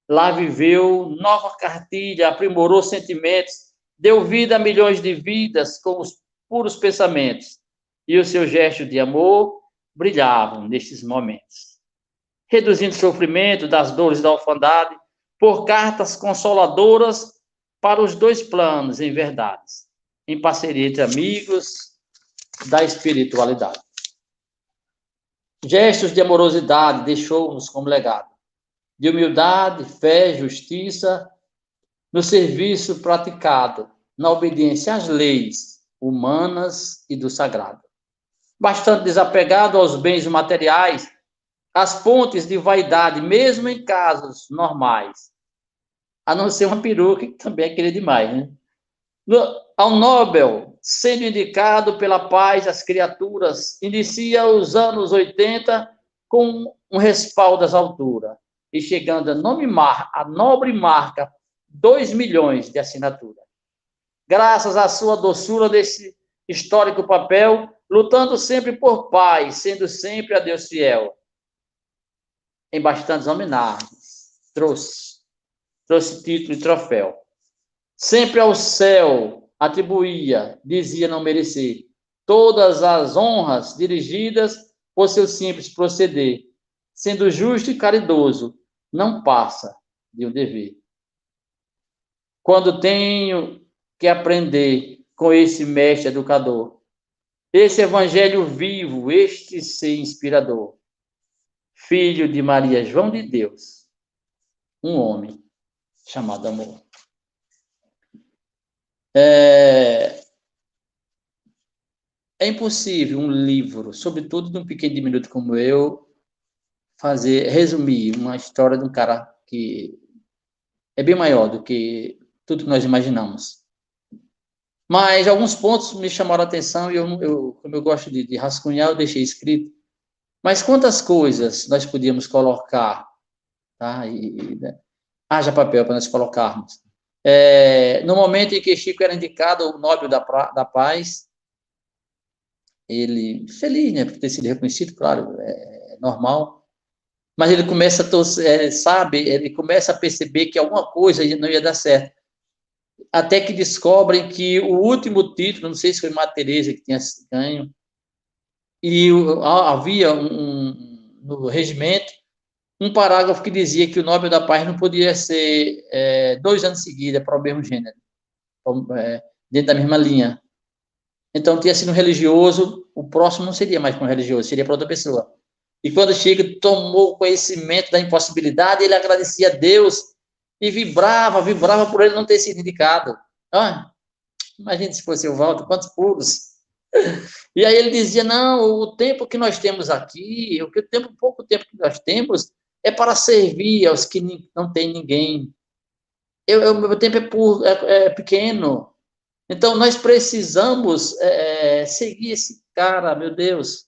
Lá viveu nova cartilha, aprimorou sentimentos, deu vida a milhões de vidas com os puros pensamentos, e os seus gestos de amor brilhavam nestes momentos. Reduzindo o sofrimento das dores da orfandade, por cartas consoladoras para os dois planos em verdades, em parceria entre amigos da espiritualidade. Gestos de amorosidade deixou-nos como legado, de humildade, fé, justiça, no serviço praticado, na obediência às leis humanas e do sagrado. Bastante desapegado aos bens materiais, às fontes de vaidade, mesmo em casos normais. A não ser uma peruca, que também é querer demais, né? Ao Nobel, sendo indicado pela paz às criaturas, inicia os anos 80 com um respaldo às alturas, e chegando a nobre marca 2 milhões de assinatura. Graças à sua doçura desse histórico papel, lutando sempre por paz, sendo sempre a Deus fiel. Em bastantes homenagens, trouxe título e troféu. Sempre ao céu atribuía, dizia não merecer, todas as honras dirigidas por seu simples proceder. Sendo justo e caridoso, não passa de um dever. Quando tenho que aprender com esse mestre educador, esse evangelho vivo, este ser inspirador, filho de Maria João de Deus, um homem chamado amor. É impossível um livro, sobretudo de um pequeno diminuto como eu, resumir uma história de um cara que é bem maior do que tudo que nós imaginamos. Mas alguns pontos me chamaram a atenção e como eu gosto de rascunhar, eu deixei escrito. Mas quantas coisas nós podíamos colocar, tá? Haja papel para nós colocarmos. No momento em que Chico era indicado o Nobel da Paz, ele, feliz, né, por ter sido reconhecido, claro, é normal, mas ele começa ele começa a perceber que alguma coisa não ia dar certo. Até que descobrem que o último título, não sei se foi Madre Teresa que tinha ganho, e havia no regimento um parágrafo que dizia que o Nobel da Paz não podia ser 2 anos seguidos para o mesmo gênero, dentro da mesma linha. Então, tinha sido um religioso, o próximo não seria mais para um religioso, seria para outra pessoa. E quando Chico tomou conhecimento da impossibilidade, ele agradecia a Deus e vibrava por ele não ter sido indicado. Imagine se fosse o Walter, quantos pulos. E aí ele dizia, não, o tempo que nós temos aqui, pouco tempo que nós temos, é para servir aos que não tem ninguém. O meu tempo é pequeno. Então, nós precisamos seguir esse cara, meu Deus.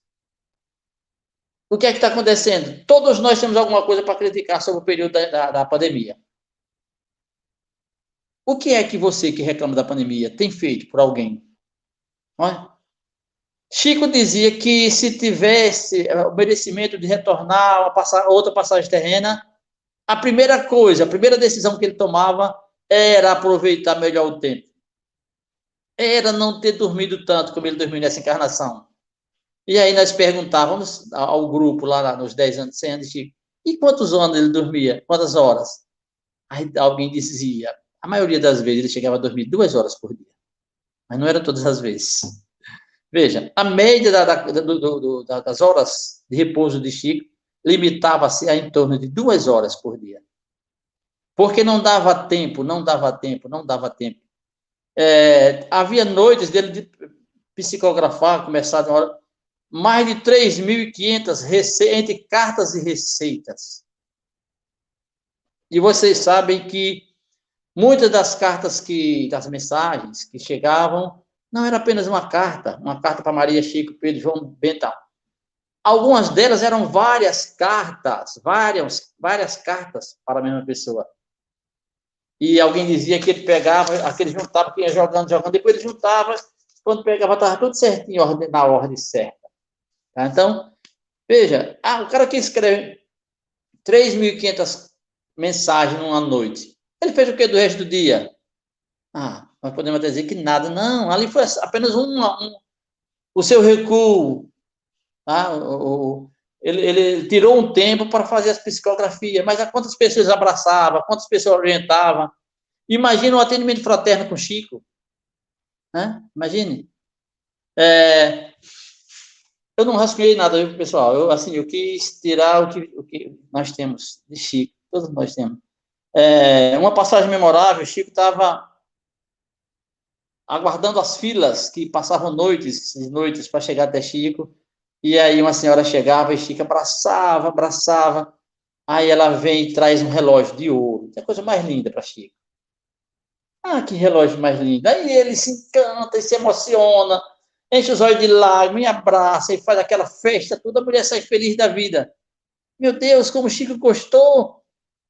O que é que está acontecendo? Todos nós temos alguma coisa para criticar sobre o período da pandemia. O que é que você que reclama da pandemia tem feito por alguém? Não é? Chico dizia que se tivesse o merecimento de retornar a outra passagem terrena, a primeira decisão que ele tomava era aproveitar melhor o tempo. Era não ter dormido tanto como ele dormiu nessa encarnação. E aí nós perguntávamos ao grupo lá nos 10 anos, 100 anos de Chico, e quantos anos ele dormia? Quantas horas? Aí alguém dizia, a maioria das vezes ele chegava a dormir 2 horas por dia. Mas não era todas as vezes. Veja, a média das horas de repouso de Chico limitava-se a em torno de 2 horas por dia. Porque não dava tempo. Havia noites dele de psicografar, começar de uma hora, mais de 3.500 entre cartas e receitas. E vocês sabem que muitas das cartas das mensagens que chegavam, não era apenas uma carta para Maria, Chico, Pedro, João, Bento. Algumas delas eram várias cartas para a mesma pessoa. E alguém dizia que ele pegava, aquele juntava, que ia jogando, depois ele juntava, quando pegava, estava tudo certinho, na ordem certa. Tá? Então, veja, o cara que escreve 3.500 mensagens numa noite, ele fez o que do resto do dia? Nós podemos até dizer que nada. Não, ali foi apenas o seu recuo. Tá? Ele tirou um tempo para fazer as psicografias, mas a quantas pessoas abraçava, quantas pessoas orientava. Imagina o atendimento fraterno com Chico. Né? Imagine. Eu não rascunhei nada, viu, pessoal. Eu quis tirar o que nós temos de Chico. Todos nós temos. Uma passagem memorável, Chico estava aguardando as filas que passavam noites e noites para chegar até Chico. E aí uma senhora chegava e Chico abraçava, abraçava. Aí ela vem e traz um relógio de ouro. É a coisa mais linda para Chico. Ah, que relógio mais lindo. Aí ele se encanta e se emociona, enche os olhos de lágrimas, me abraça e faz aquela festa toda. A mulher sai feliz da vida. Meu Deus, como o Chico gostou.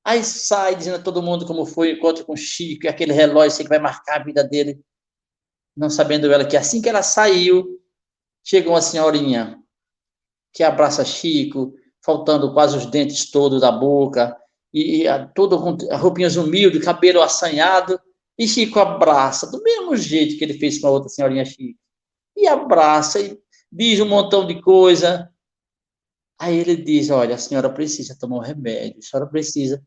Aí sai dizendo a todo mundo como foi o encontro com o Chico, e aquele relógio que vai marcar a vida dele. Não sabendo ela que assim que ela saiu, chegou uma senhorinha que abraça Chico, faltando quase os dentes todos da boca, e todo com roupinhas humildes, cabelo assanhado, e Chico abraça, do mesmo jeito que ele fez com a outra senhorinha Chico. E abraça, e diz um montão de coisa. Aí ele diz, olha, a senhora precisa tomar um remédio, a senhora precisa.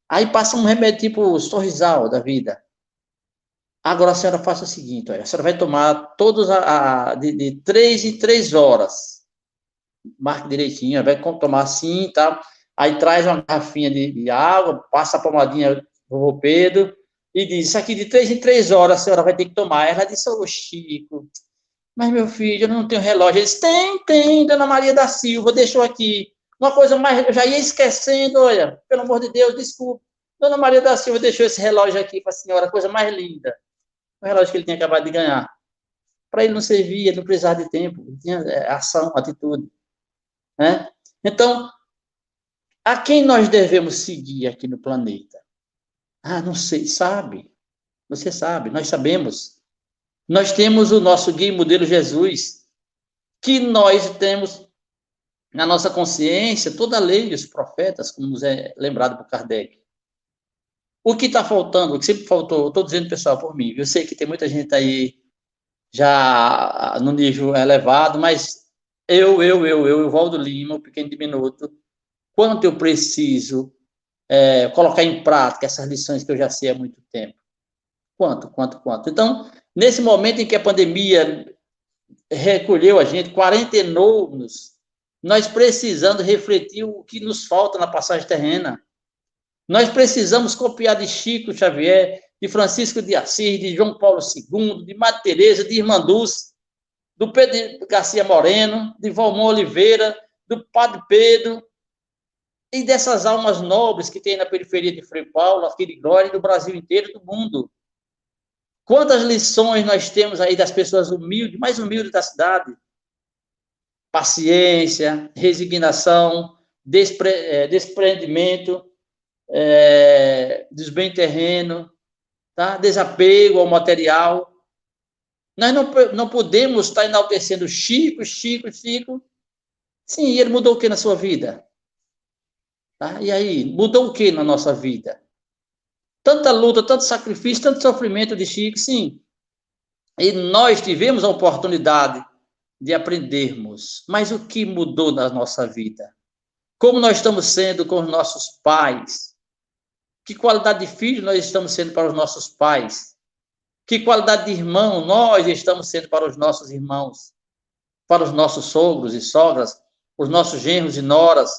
Aí passa um remédio tipo Sorrisal da vida. Agora a senhora faça o seguinte, olha, a senhora vai tomar todos de 3 em 3 horas. Marque direitinho, vai tomar assim, tá? Aí traz uma garrafinha de água, passa a pomadinha do vovô Pedro e diz, isso aqui de 3 em 3 horas a senhora vai ter que tomar. Ela disse, ô Chico, mas meu filho, eu não tenho relógio. Ele disse, tem, Dona Maria da Silva, deixou aqui. Uma coisa mais, eu já ia esquecendo, olha, pelo amor de Deus, desculpa. Dona Maria da Silva deixou esse relógio aqui para a senhora, coisa mais linda. O relógio que ele tinha acabado de ganhar. Para ele não servia, não precisava de tempo, tinha ação, atitude. Né? Então, a quem nós devemos seguir aqui no planeta? Ah, não sei, sabe? Você sabe, nós sabemos. Nós temos o nosso guia e modelo Jesus, que nós temos na nossa consciência toda a lei e os profetas, como nos é lembrado por Kardec. O que está faltando, o que sempre faltou, estou dizendo, pessoal, por mim, eu sei que tem muita gente aí já no nível elevado, mas eu, Valdo Lima, o pequeno diminuto, quanto eu preciso colocar em prática essas lições que eu já sei há muito tempo. Quanto. Então, nesse momento em que a pandemia recolheu a gente, quarentenou-nos, nós precisamos refletir o que nos falta na passagem terrena. Nós precisamos copiar de Chico Xavier, de Francisco de Assis, de João Paulo II, de Madre Teresa, de Irmanduz, do Pedro Garcia Moreno, de Valmor Oliveira, do Padre Pedro, e dessas almas nobres que tem na periferia de Frei Paulo, aqui de Glória, do Brasil inteiro, do mundo. Quantas lições nós temos aí das pessoas humildes, mais humildes da cidade? Paciência, resignação, desprendimento, desbem terreno, tá? Desapego ao material. Nós não podemos estar enaltecendo Chico. Sim, e ele mudou o que na sua vida? Tá? E aí, mudou o que na nossa vida? Tanta luta, tanto sacrifício, tanto sofrimento de Chico, sim. E nós tivemos a oportunidade de aprendermos. Mas o que mudou na nossa vida? Como nós estamos sendo com os nossos pais? Que qualidade de filho nós estamos sendo para os nossos pais? Que qualidade de irmão nós estamos sendo para os nossos irmãos? Para os nossos sogros e sogras? Os nossos genros e noras?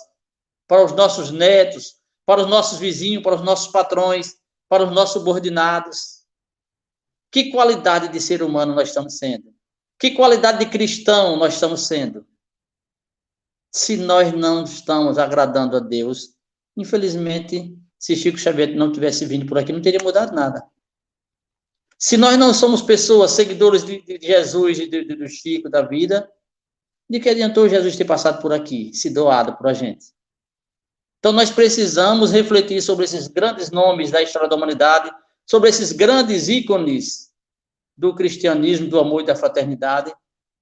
Para os nossos netos? Para os nossos vizinhos? Para os nossos patrões? Para os nossos subordinados? Que qualidade de ser humano nós estamos sendo? Que qualidade de cristão nós estamos sendo? Se nós não estamos agradando a Deus, infelizmente, se Chico Xavier não tivesse vindo por aqui, não teria mudado nada. Se nós não somos pessoas, seguidores de Jesus e do Chico, da vida, de que adiantou Jesus ter passado por aqui, se doado por a gente? Então, nós precisamos refletir sobre esses grandes nomes da história da humanidade, sobre esses grandes ícones do cristianismo, do amor e da fraternidade,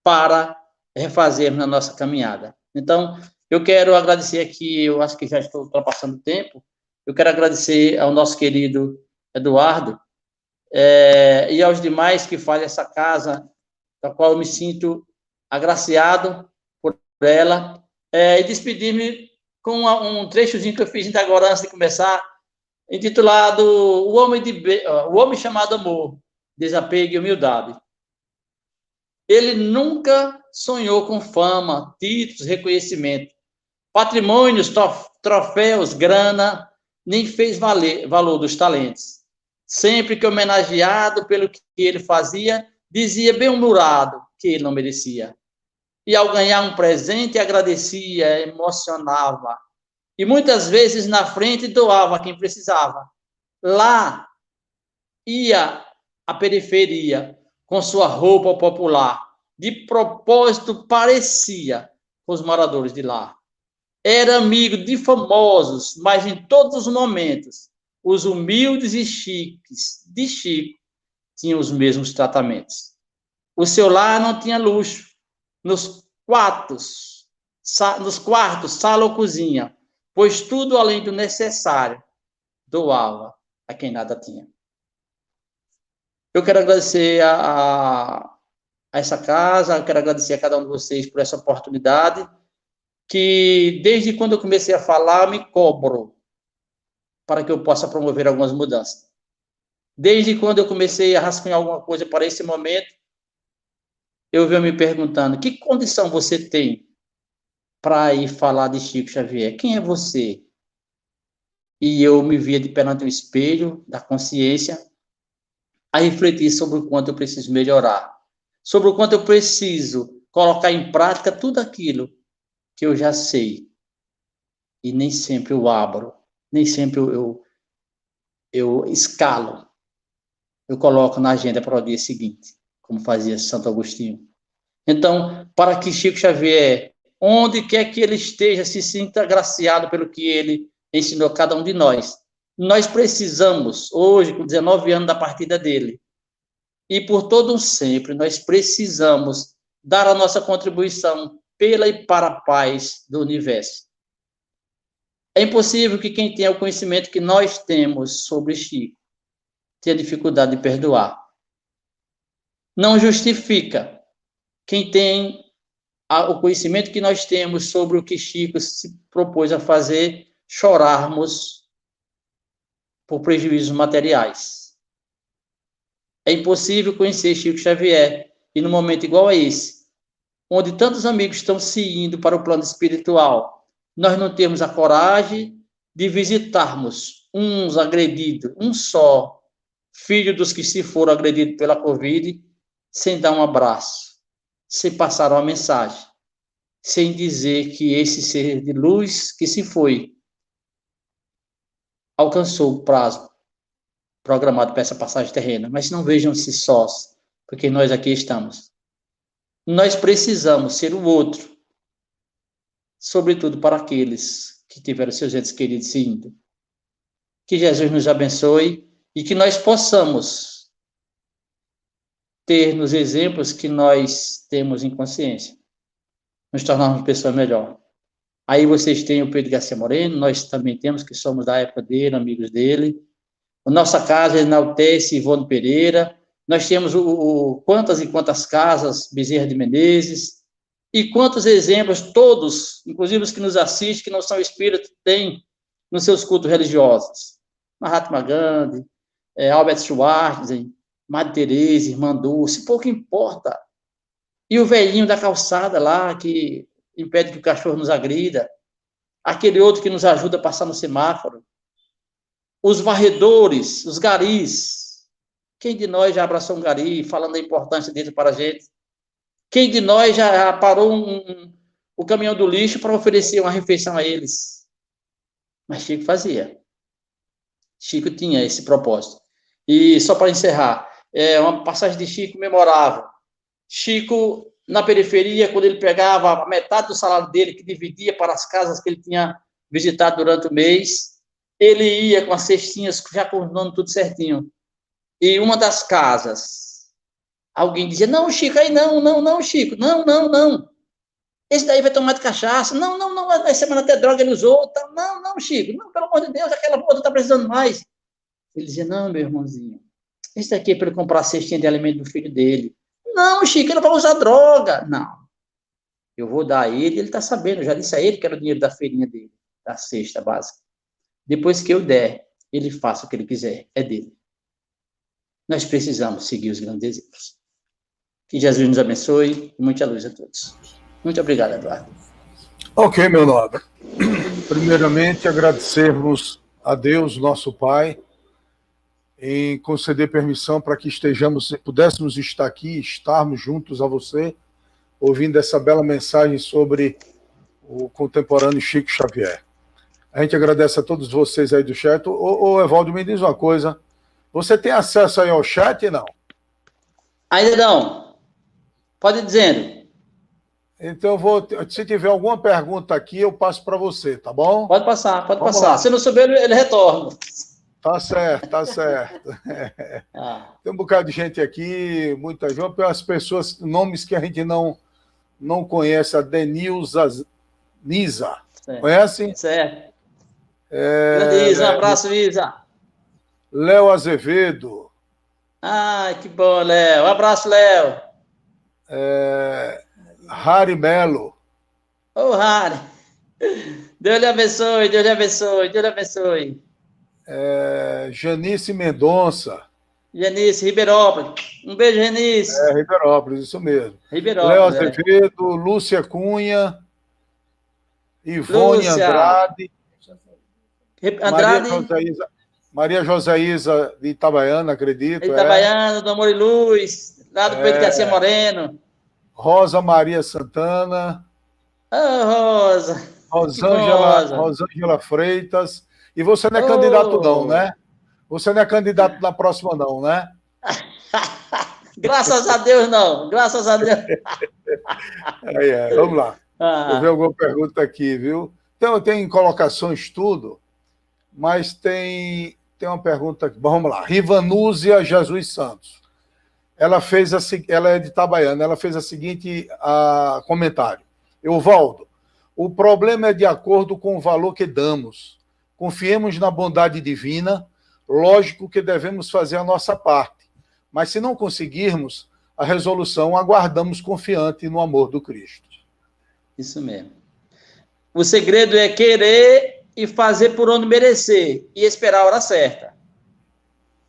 para refazermos na nossa caminhada. Então, eu quero agradecer aqui, eu acho que já estou ultrapassando o tempo, eu quero agradecer ao nosso querido Eduardo e aos demais que fazem essa casa, da qual eu me sinto agraciado por ela, e despedir-me com um trechozinho que eu fiz ainda agora, antes de começar, intitulado O Homem Chamado Amor, Desapego e Humildade. Ele nunca sonhou com fama, títulos, reconhecimento, patrimônios, troféus, grana, nem fez valor dos talentos. Sempre que homenageado pelo que ele fazia, dizia bem-humorado que ele não merecia. E ao ganhar um presente, agradecia, emocionava. E muitas vezes na frente doava a quem precisava. Lá ia à periferia com sua roupa popular. De propósito, parecia com os moradores de lá. Era amigo de famosos, mas em todos os momentos, os humildes e chiques de Chico tinham os mesmos tratamentos. O seu lar não tinha luxo. Nos quartos, sala ou cozinha, pois tudo além do necessário doava a quem nada tinha. Eu quero agradecer a essa casa, eu quero agradecer a cada um de vocês por essa oportunidade, que desde quando eu comecei a falar, me cobro para que eu possa promover algumas mudanças. Desde quando eu comecei a rascunhar alguma coisa para esse momento, eu venho me perguntando, que condição você tem para ir falar de Chico Xavier? Quem é você? E eu me via de perante um espelho da consciência a refletir sobre o quanto eu preciso melhorar, sobre o quanto eu preciso colocar em prática tudo aquilo que eu já sei. E nem sempre eu abro, nem sempre eu escalo, eu coloco na agenda para o dia seguinte, como fazia Santo Agostinho. Então, para que Chico Xavier, onde quer que ele esteja, se sinta agraciado pelo que ele ensinou a cada um de nós. Nós precisamos, hoje, com 19 anos da partida dele, e por todo um sempre, nós precisamos dar a nossa contribuição pela e para a paz do universo. É impossível que quem tenha o conhecimento que nós temos sobre Chico tenha dificuldade de perdoar. Não justifica quem tem o conhecimento que nós temos sobre o que Chico se propôs a fazer, chorarmos por prejuízos materiais. É impossível conhecer Chico Xavier e num momento igual a esse, onde tantos amigos estão se indo para o plano espiritual, nós não temos a coragem de visitarmos uns agredidos, um só, filho dos que se foram agredidos pela Covid, sem dar um abraço, sem passar uma mensagem, sem dizer que esse ser de luz que se foi alcançou o prazo programado para essa passagem terrena. Mas não vejam-se sós, porque nós aqui estamos. Nós precisamos ser o outro, sobretudo para aqueles que tiveram seus entes queridos se indo. Que Jesus nos abençoe e que nós possamos ter nos exemplos que nós temos em consciência, nos tornarmos pessoa melhor. Aí vocês têm o Pedro Garcia Moreno, nós também temos, que somos da época dele, amigos dele. A nossa casa enaltece Ivone Pereira, nós temos quantas e quantas casas, Bezerra de Menezes, e quantos exemplos todos, inclusive os que nos assistem, que não são espíritos, têm nos seus cultos religiosos. Mahatma Gandhi, Albert Schweitzer, Madre Teresa, Irmã Dulce, pouco importa. E o velhinho da calçada lá, que impede que o cachorro nos agrida, aquele outro que nos ajuda a passar no semáforo, os varredores, os garis. Quem de nós já abraçou um gari, falando da importância dele para a gente? Quem de nós já parou o caminhão do lixo para oferecer uma refeição a eles? Mas Chico fazia. Chico tinha esse propósito. E só para encerrar, uma passagem de Chico memorável. Chico, na periferia, quando ele pegava a metade do salário dele, que dividia para as casas que ele tinha visitado durante o mês, ele ia com as cestinhas, já com o nome tudo certinho. E uma das casas, alguém dizia, não, Chico, aí não, Chico, não. Esse daí vai tomar de cachaça. Não, vai semana até droga ele usou. Tá? Não, Chico, não, pelo amor de Deus, aquela outra está precisando mais. Ele dizia, não, meu irmãozinho, esse daqui é para ele comprar a cestinha de alimento do filho dele. Não, Chico, ele vai usar droga. Não, eu vou dar a ele está sabendo, eu já disse a ele que era o dinheiro da feirinha dele, da cesta básica. Depois que eu der, ele faça o que ele quiser, é dele. Nós precisamos seguir os grandes exemplos. Que Jesus nos abençoe e muita luz a todos. Muito obrigado, Eduardo. Ok, meu nobre. Primeiramente, agradecermos a Deus, nosso Pai, em conceder permissão para que pudéssemos estar aqui, estarmos juntos a você, ouvindo essa bela mensagem sobre o contemporâneo Chico Xavier. A gente agradece a todos vocês aí do chat. Ô Evaldo, me diz uma coisa. Você tem acesso aí ao chat, não? Ainda não. Pode ir dizendo. Então, se tiver alguma pergunta aqui, eu passo para você, tá bom? Pode passar, pode Vamos passar. lá. Se não souber, ele retorna. Tá certo, tá certo. Tem um bocado de gente aqui, muita gente, as pessoas, nomes que a gente não conhece, a Denilza Nisa. Certo. Conhece? Certo. Grande Isa, um abraço, Isa. Léo Azevedo. Ai, que bom, Léo. Um abraço, Léo. Harry Melo. Ô, Harry. Deus lhe abençoe, Deus lhe abençoe, Deus lhe abençoe. Janice Mendonça. Janice, Ribeirópolis. Um beijo, Janice. Ribeirópolis, isso mesmo. Ribeirópolis. Léo Azevedo, Lúcia Cunha, Ivone Lúcia. Andrade. Maria Josaísa de Itabaiana, acredito. Itabaiana, do Amor e Luz, lá do Pedro Garcia Moreno. Rosa Maria Santana. Rosa. Rosângela Freitas. E você não é candidato não, né? Você não é candidato na próxima não, né? Graças a Deus, não. Graças a Deus. Vamos lá. Vou ver alguma pergunta aqui, viu? Então, tem colocações tudo, mas tem uma pergunta aqui. Bom, vamos lá. Rivanúzia Jesus Santos. Ela é de Itabaiana. Ela fez a seguinte comentário. Evaldo, o problema é de acordo com o valor que damos. Confiemos na bondade divina. Lógico que devemos fazer a nossa parte. Mas se não conseguirmos a resolução, aguardamos confiante no amor do Cristo. Isso mesmo. O segredo é querer e fazer por onde merecer e esperar a hora certa.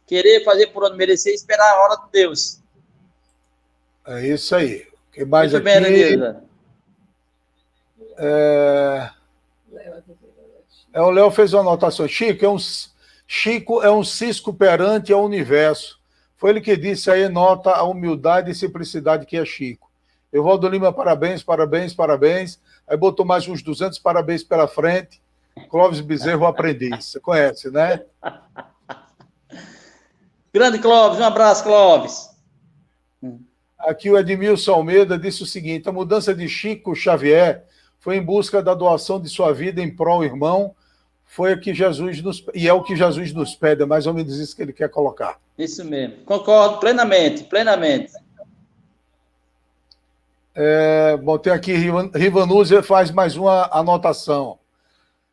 Querer fazer por onde merecer e esperar a hora de Deus. É isso aí. O que mais muito aqui? Bem, Denilza. O Léo fez uma anotação. Chico é um cisco perante ao universo. Foi ele que disse aí, nota a humildade e simplicidade que é Chico. Evaldo Lima, parabéns, parabéns, parabéns. Aí botou mais uns 200 parabéns pela frente. Clóvis Bezerro, aprendiz. Você conhece, né? Grande Clóvis, um abraço, Clóvis. Aqui o Edmilson Almeida disse o seguinte: a mudança de Chico Xavier foi em busca da doação de sua vida em prol do irmão, foi o que Jesus e é o que Jesus nos pede, é mais ou menos isso que ele quer colocar. Isso mesmo, concordo plenamente, plenamente. Bom, tem aqui, Rivanúzia faz mais uma anotação.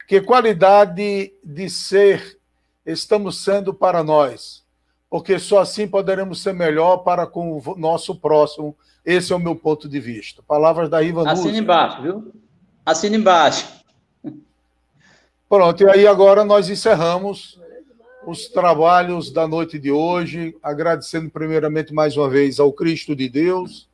Que qualidade de ser estamos sendo para nós? Porque só assim poderemos ser melhor para com o nosso próximo. Esse é o meu ponto de vista. Palavras da Rivanúzia. Assina embaixo, viu? Assina embaixo. Pronto, e aí agora nós encerramos os trabalhos da noite de hoje, agradecendo primeiramente mais uma vez ao Cristo de Deus,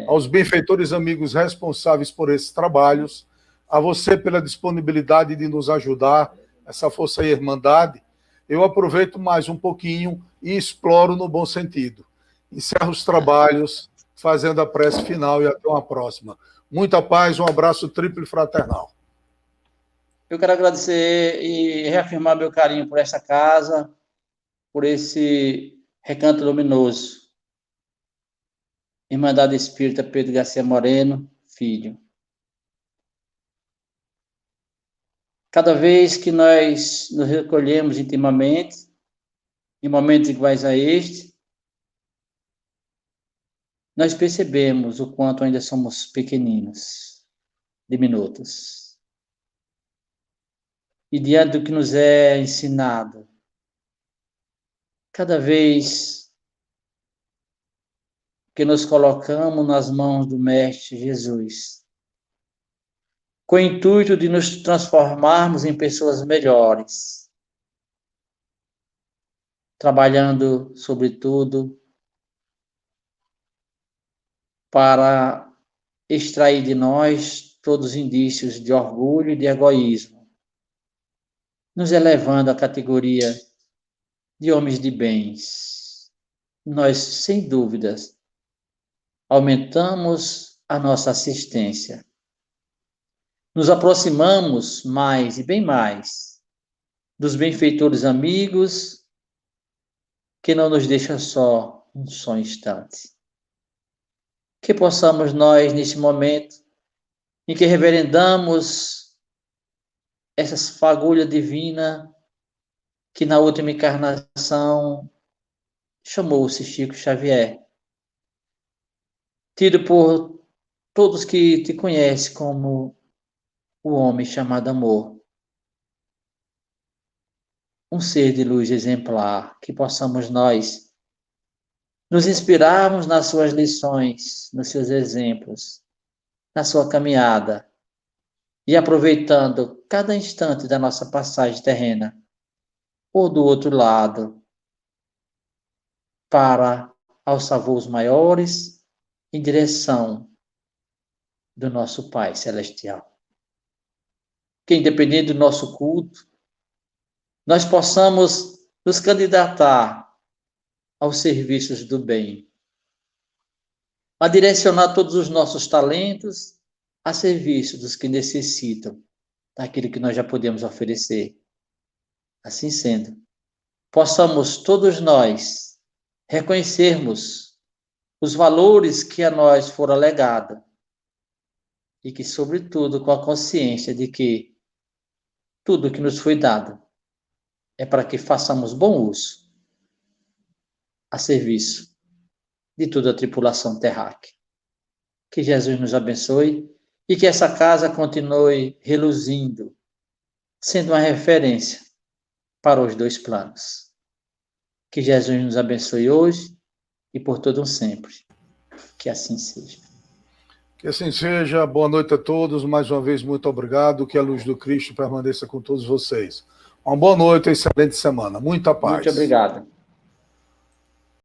aos benfeitores amigos responsáveis por esses trabalhos, a você pela disponibilidade de nos ajudar, essa força e irmandade. Eu aproveito mais um pouquinho e exploro no bom sentido. Encerro os trabalhos, fazendo a prece final e até uma próxima. Muita paz, um abraço triplo e fraternal. Eu quero agradecer e reafirmar meu carinho por essa casa, por esse recanto luminoso. Irmandade Espírita Pedro Garcia Moreno, filho. Cada vez que nós nos recolhemos intimamente, em momentos iguais a este, nós percebemos o quanto ainda somos pequeninos, diminutos. E diante do que nos é ensinado, cada vez que nos colocamos nas mãos do Mestre Jesus, com o intuito de nos transformarmos em pessoas melhores, trabalhando, sobretudo, para extrair de nós todos os indícios de orgulho e de egoísmo, nos elevando à categoria de homens de bens, nós, sem dúvidas, aumentamos a nossa assistência. Nos aproximamos mais e bem mais dos benfeitores amigos que não nos deixam só um só instante. Que possamos nós, neste momento, em que reverendamos essa fagulha divina que na última encarnação chamou-se Chico Xavier, tido por todos que te conhecem como o homem chamado amor. Um ser de luz exemplar, que possamos nós nos inspirarmos nas suas lições, nos seus exemplos, na sua caminhada, e aproveitando cada instante da nossa passagem terrena, ou do outro lado, para alçar voos maiores em direção do nosso Pai Celestial. Que, independente do nosso culto, nós possamos nos candidatar aos serviços do bem, a direcionar todos os nossos talentos a serviço dos que necessitam daquilo que nós já podemos oferecer. Assim sendo, possamos todos nós reconhecermos os valores que a nós foram legados e que, sobretudo, com a consciência de que tudo que nos foi dado é para que façamos bom uso a serviço de toda a tripulação terráquea. Que Jesus nos abençoe e que essa casa continue reluzindo, sendo uma referência para os dois planos. Que Jesus nos abençoe hoje e por todo um sempre. Que assim seja. Que assim seja. Boa noite a todos. Mais uma vez, muito obrigado. Que a luz do Cristo permaneça com todos vocês. Uma boa noite e excelente semana. Muita paz. Muito obrigado.